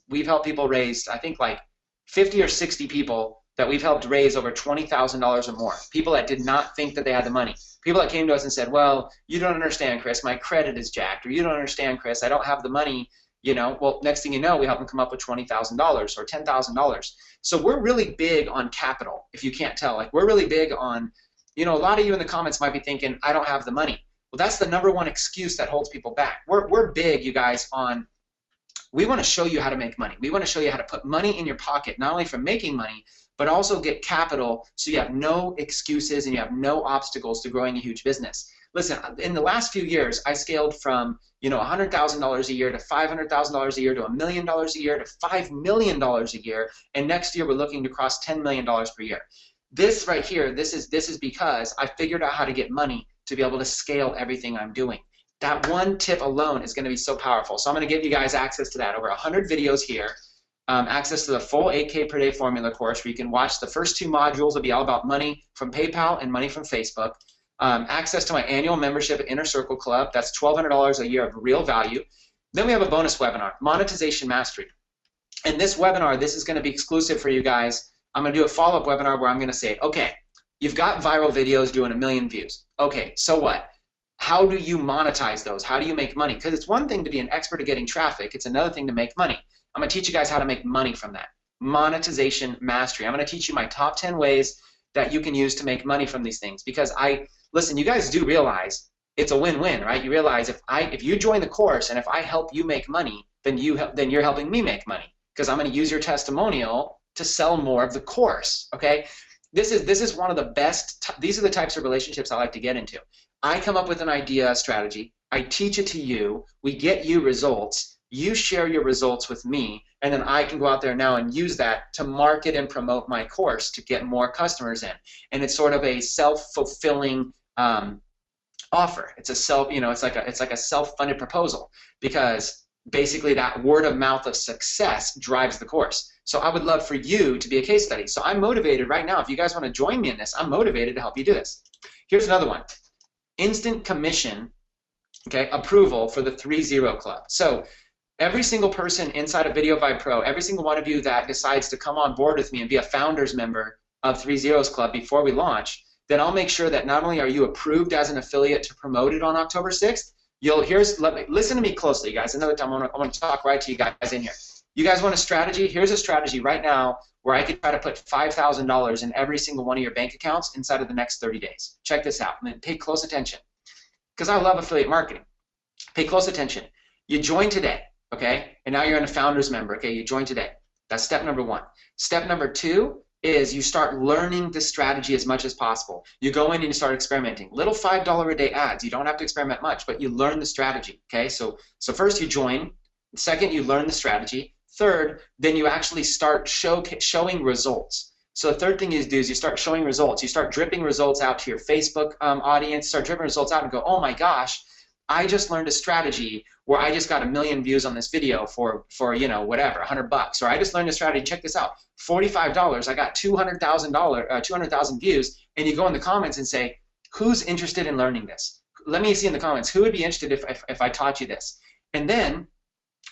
we've helped people raise, I think, like 50 or 60 people that we've helped raise over $20,000 or more. People that did not think that they had the money. People that came to us and said, well, you don't understand, Chris, my credit is jacked, or you don't understand, Chris, I don't have the money. Well, next thing you know, we help them come up with $20,000 or $10,000. So we're really big on capital, if you can't tell. Like, we're really big on, a lot of you in the comments might be thinking, I don't have the money. Well, that's the #1 excuse that holds people back. We're big, you guys, on, we want to show you how to make money. We want to show you how to put money in your pocket, not only for making money, but also get capital so you have no excuses and you have no obstacles to growing a huge business. Listen, in the last few years, I scaled from $100,000 a year to $500,000 a year to $1 million a year to $5 million a year, and next year we're looking to cross $10 million per year. This right here, this is because I figured out how to get money to be able to scale everything I'm doing. That one tip alone is going to be so powerful. So I'm going to give you guys access to that. Over 100 videos here. Access to the full 8K per day formula course, where you can watch the first 2 modules. Will be all about money from PayPal and money from Facebook. Access to my annual membership at Inner Circle Club. That's $1,200 a year of real value. Then we have a bonus webinar, Monetization Mastery. And this webinar, this is going to be exclusive for you guys. I'm going to do a follow-up webinar where I'm going to say, okay, you've got viral videos doing 1 million views. Okay, so what? How do you monetize those? How do you make money? Because it's one thing to be an expert at getting traffic. It's another thing to make money. I'm going to teach you guys how to make money from that. Monetization Mastery. I'm going to teach you my top 10 ways that you can use to make money from these things. Because listen, you guys do realize it's a win-win, right? You realize if you join the course and if I help you make money, then you're helping me make money, because I'm going to use your testimonial to sell more of the course. Okay? This is one of the best. These are the types of relationships I like to get into. I come up with an idea, a strategy. I teach it to you. We get you results. You share your results with me, and then I can go out there now and use that to market and promote my course to get more customers in. And it's sort of a self-fulfilling offer. It's like a self-funded proposal, because basically that word of mouth of success drives the course. So I would love for you to be a case study. So I'm motivated right now. If you guys want to join me in this, I'm motivated to help you do this. Here's another one. Instant commission, okay, approval for the 3-0 Club. So every single person inside of Video Vibe Pro, every single one of you that decides to come on board with me and be a founders member of 3-0's Club before we launch, then I'll make sure that not only are you approved as an affiliate to promote it on October 6th, listen to me closely, guys. Another time I want to talk right to you guys in here. You guys want a strategy? Here's a strategy right now where I could try to put $5,000 in every single one of your bank accounts inside of the next 30 days. Check this out. And pay close attention, because I love affiliate marketing. Pay close attention. You join today, okay? And now you're a founders member, okay? You join today. That's step number 1. Step number 2 is you start learning the strategy as much as possible. You go in and you start experimenting. Little $5 a day ads. You don't have to experiment much, but you learn the strategy, okay? So first you join. Second, you learn the strategy. Third, then you actually start showing results. So the third thing you do is you start showing results. You start dripping results out to your Facebook audience, start dripping results out and go, oh my gosh, I just learned a strategy where I just got 1 million views on this video for you know, whatever, $100. Or I just learned a strategy, check this out, $45, I got 200,000 views, and you go in the comments and say, who's interested in learning this? Let me see in the comments, who would be interested if I taught you this? And then,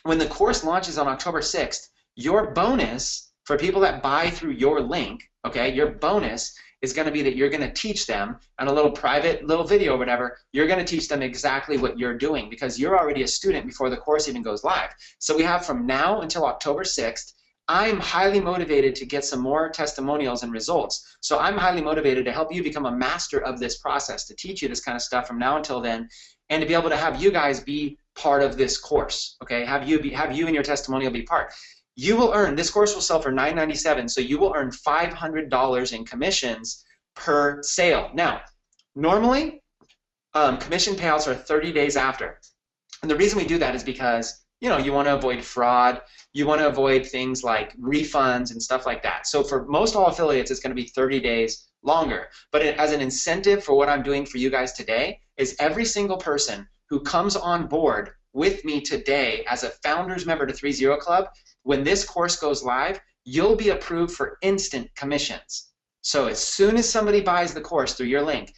when the course launches on October 6th, your bonus for people that buy through your link, okay, your bonus is going to be that you're going to teach them on a little private little video or whatever, you're going to teach them exactly what you're doing because you're already a student before the course even goes live. So we have from now until October 6th, I'm highly motivated to get some more testimonials and results. So I'm highly motivated to help you become a master of this process, to teach you this kind of stuff from now until then, and to be able to have you guys be part of this course, okay? Have you and your testimonial be part. You will earn, this course will sell for $997, so you will earn $500 in commissions per sale. Now, normally, commission payouts are 30 days after. And the reason we do that is because, you know, you want to avoid fraud, you want to avoid things like refunds and stuff like that. So for most all affiliates, it's going to be 30 days longer. But as an incentive for what I'm doing for you guys today is every single person who comes on board with me today as a founders member to 3-0 Club, when this course goes live, you'll be approved for instant commissions. So as soon as somebody buys the course through your link,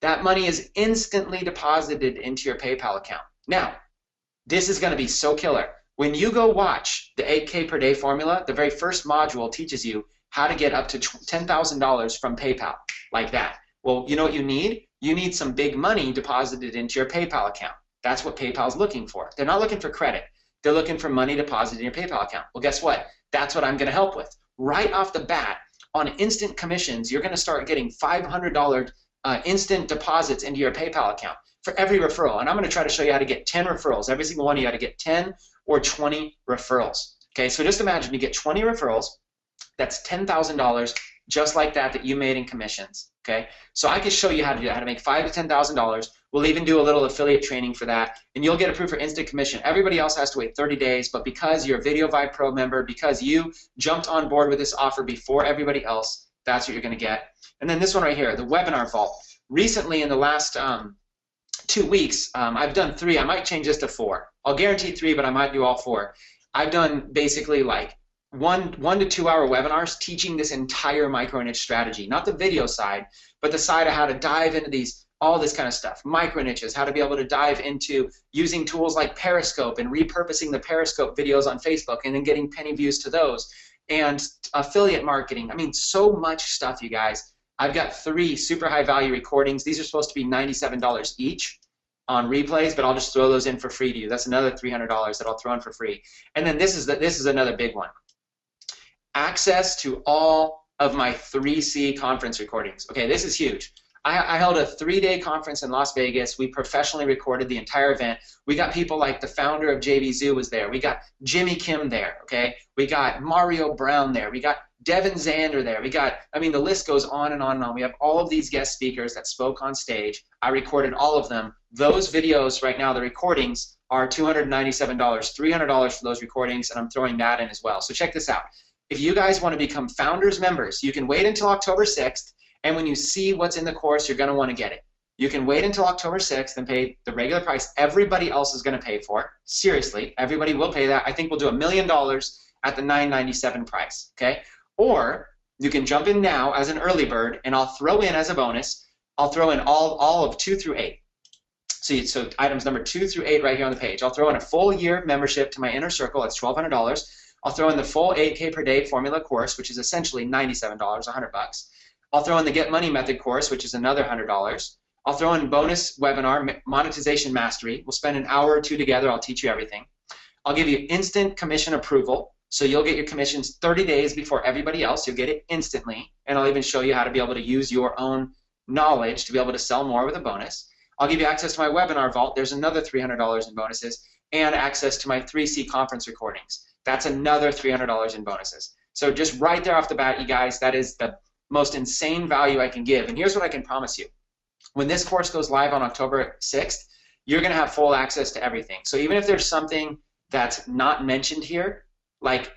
that money is instantly deposited into your PayPal account. Now, this is going to be so killer. When you go watch the 8K per day formula, the very first module teaches you how to get up to $10,000 from PayPal, like that. Well, you know what you need? You need some big money deposited into your PayPal account. That's what PayPal's looking for. They're not looking for credit. They're looking for money deposited in your PayPal account. Well, guess what? That's what I'm going to help with. Right off the bat, on instant commissions, you're going to start getting $500 instant deposits into your PayPal account for every referral. And I'm going to try to show you how to get 10 referrals. Every single one of you how to get 10 or 20 referrals. Okay, so just imagine you get 20 referrals. That's $10,000 just like that you made in commissions. Okay, so I can show you how to do that, how to make $5,000 to $10,000. We'll even do a little affiliate training for that, and you'll get approved for instant commission. Everybody else has to wait 30 days, but because you're a Video Vibe Pro member, because you jumped on board with this offer before everybody else, that's what you're going to get. And then this one right here, the Webinar Vault. Recently, in the last 2 weeks, I've done 3. I might change this to 4. I'll guarantee 3, but I might do all 4. I've done basically like 1 to 2 hour webinars teaching this entire micro niche strategy, not the video side, but the side of how to dive into all this kind of stuff, micro niches, how to be able to dive into using tools like Periscope and repurposing the Periscope videos on Facebook and then getting penny views to those, and affiliate marketing. I mean, so much stuff, you guys. I've got 3 super high value recordings. These are supposed to be $97 each on replays, but I'll just throw those in for free to you. That's another $300 that I'll throw in for free. And then this is another big one. Access to all of my 3C conference recordings. Okay, this is huge. I held a 3-day conference in Las Vegas. We professionally recorded the entire event. We got people like the founder of JVZoo was there. We got Jimmy Kim there, okay? We got Mario Brown there. We got Devin Zander there. We got, I mean, the list goes on and on and on. We have all of these guest speakers that spoke on stage. I recorded all of them. Those videos right now, the recordings, are $297, $300 for those recordings, and I'm throwing that in as well. So check this out. If you guys want to become founders members, you can wait until October 6th, and when you see what's in the course, you're going to want to get it. You can wait until October 6th and pay the regular price everybody else is going to pay for. Seriously, everybody will pay that. I think we'll do $1 million at the $997 price, okay? Or you can jump in now as an early bird, and I'll throw in as a bonus, I'll throw in all of 2 through 8. So items number 2 through 8 right here on the page. I'll throw in a full year membership to my inner circle. That's $1,200. I'll throw in the full 8K per day formula course, which is essentially $97, $100. I'll throw in the Get Money Method course, which is another $100. I'll throw in bonus webinar, Monetization Mastery. We'll spend an hour or 2 together. I'll teach you everything. I'll give you instant commission approval. So you'll get your commissions 30 days before everybody else. You'll get it instantly, and I'll even show you how to be able to use your own knowledge to be able to sell more with a bonus. I'll give you access to my webinar vault. There's another $300 in bonuses, and access to my 3C conference recordings. That's another $300 in bonuses. So just right there off the bat, you guys, that is the most insane value I can give. And here's what I can promise you. When this course goes live on October 6th, you're going to have full access to everything. So even if there's something that's not mentioned here, like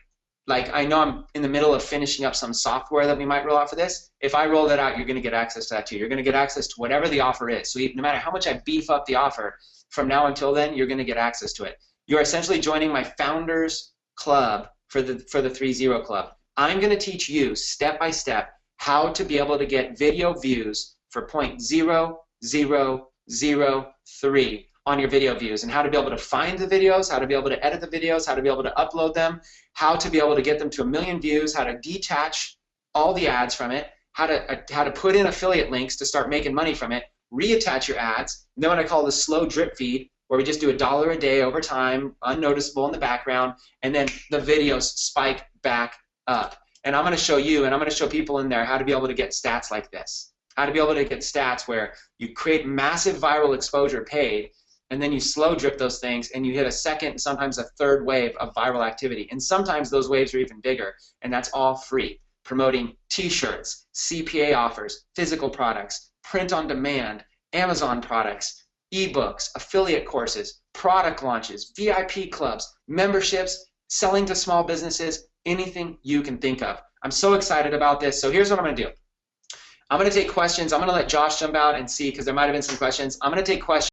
I know I'm in the middle of finishing up some software that we might roll out for this. If I roll that out, you're going to get access to that too. You're going to get access to whatever the offer is. So no matter how much I beef up the offer, from now until then, you're going to get access to it. You're essentially joining my Founders Club for the 3-0 Club. I'm going to teach you step by step how to be able to get video views for 0.0003 on your video views, and how to be able to find the videos, how to be able to edit the videos, how to be able to upload them, how to be able to get them to 1 million views, how to detach all the ads from it, how to put in affiliate links to start making money from it, reattach your ads, and then what I call the slow drip feed, where we just do $1 a day over time, unnoticeable in the background, and then the videos spike back up. And I'm going to show you, and I'm going to show people in there how to be able to get stats like this, how to be able to get stats where you create massive viral exposure paid, and then you slow drip those things, and you hit a second, sometimes a third wave of viral activity. And sometimes those waves are even bigger, and that's all free. Promoting T-shirts, CPA offers, physical products, print on demand, Amazon products, ebooks, affiliate courses, product launches, VIP clubs, memberships, selling to small businesses, anything you can think of. I'm so excited about this. So here's what I'm going to do. I'm going to take questions. I'm going to let Josh jump out and see, because there might have been some questions. I'm going to take questions.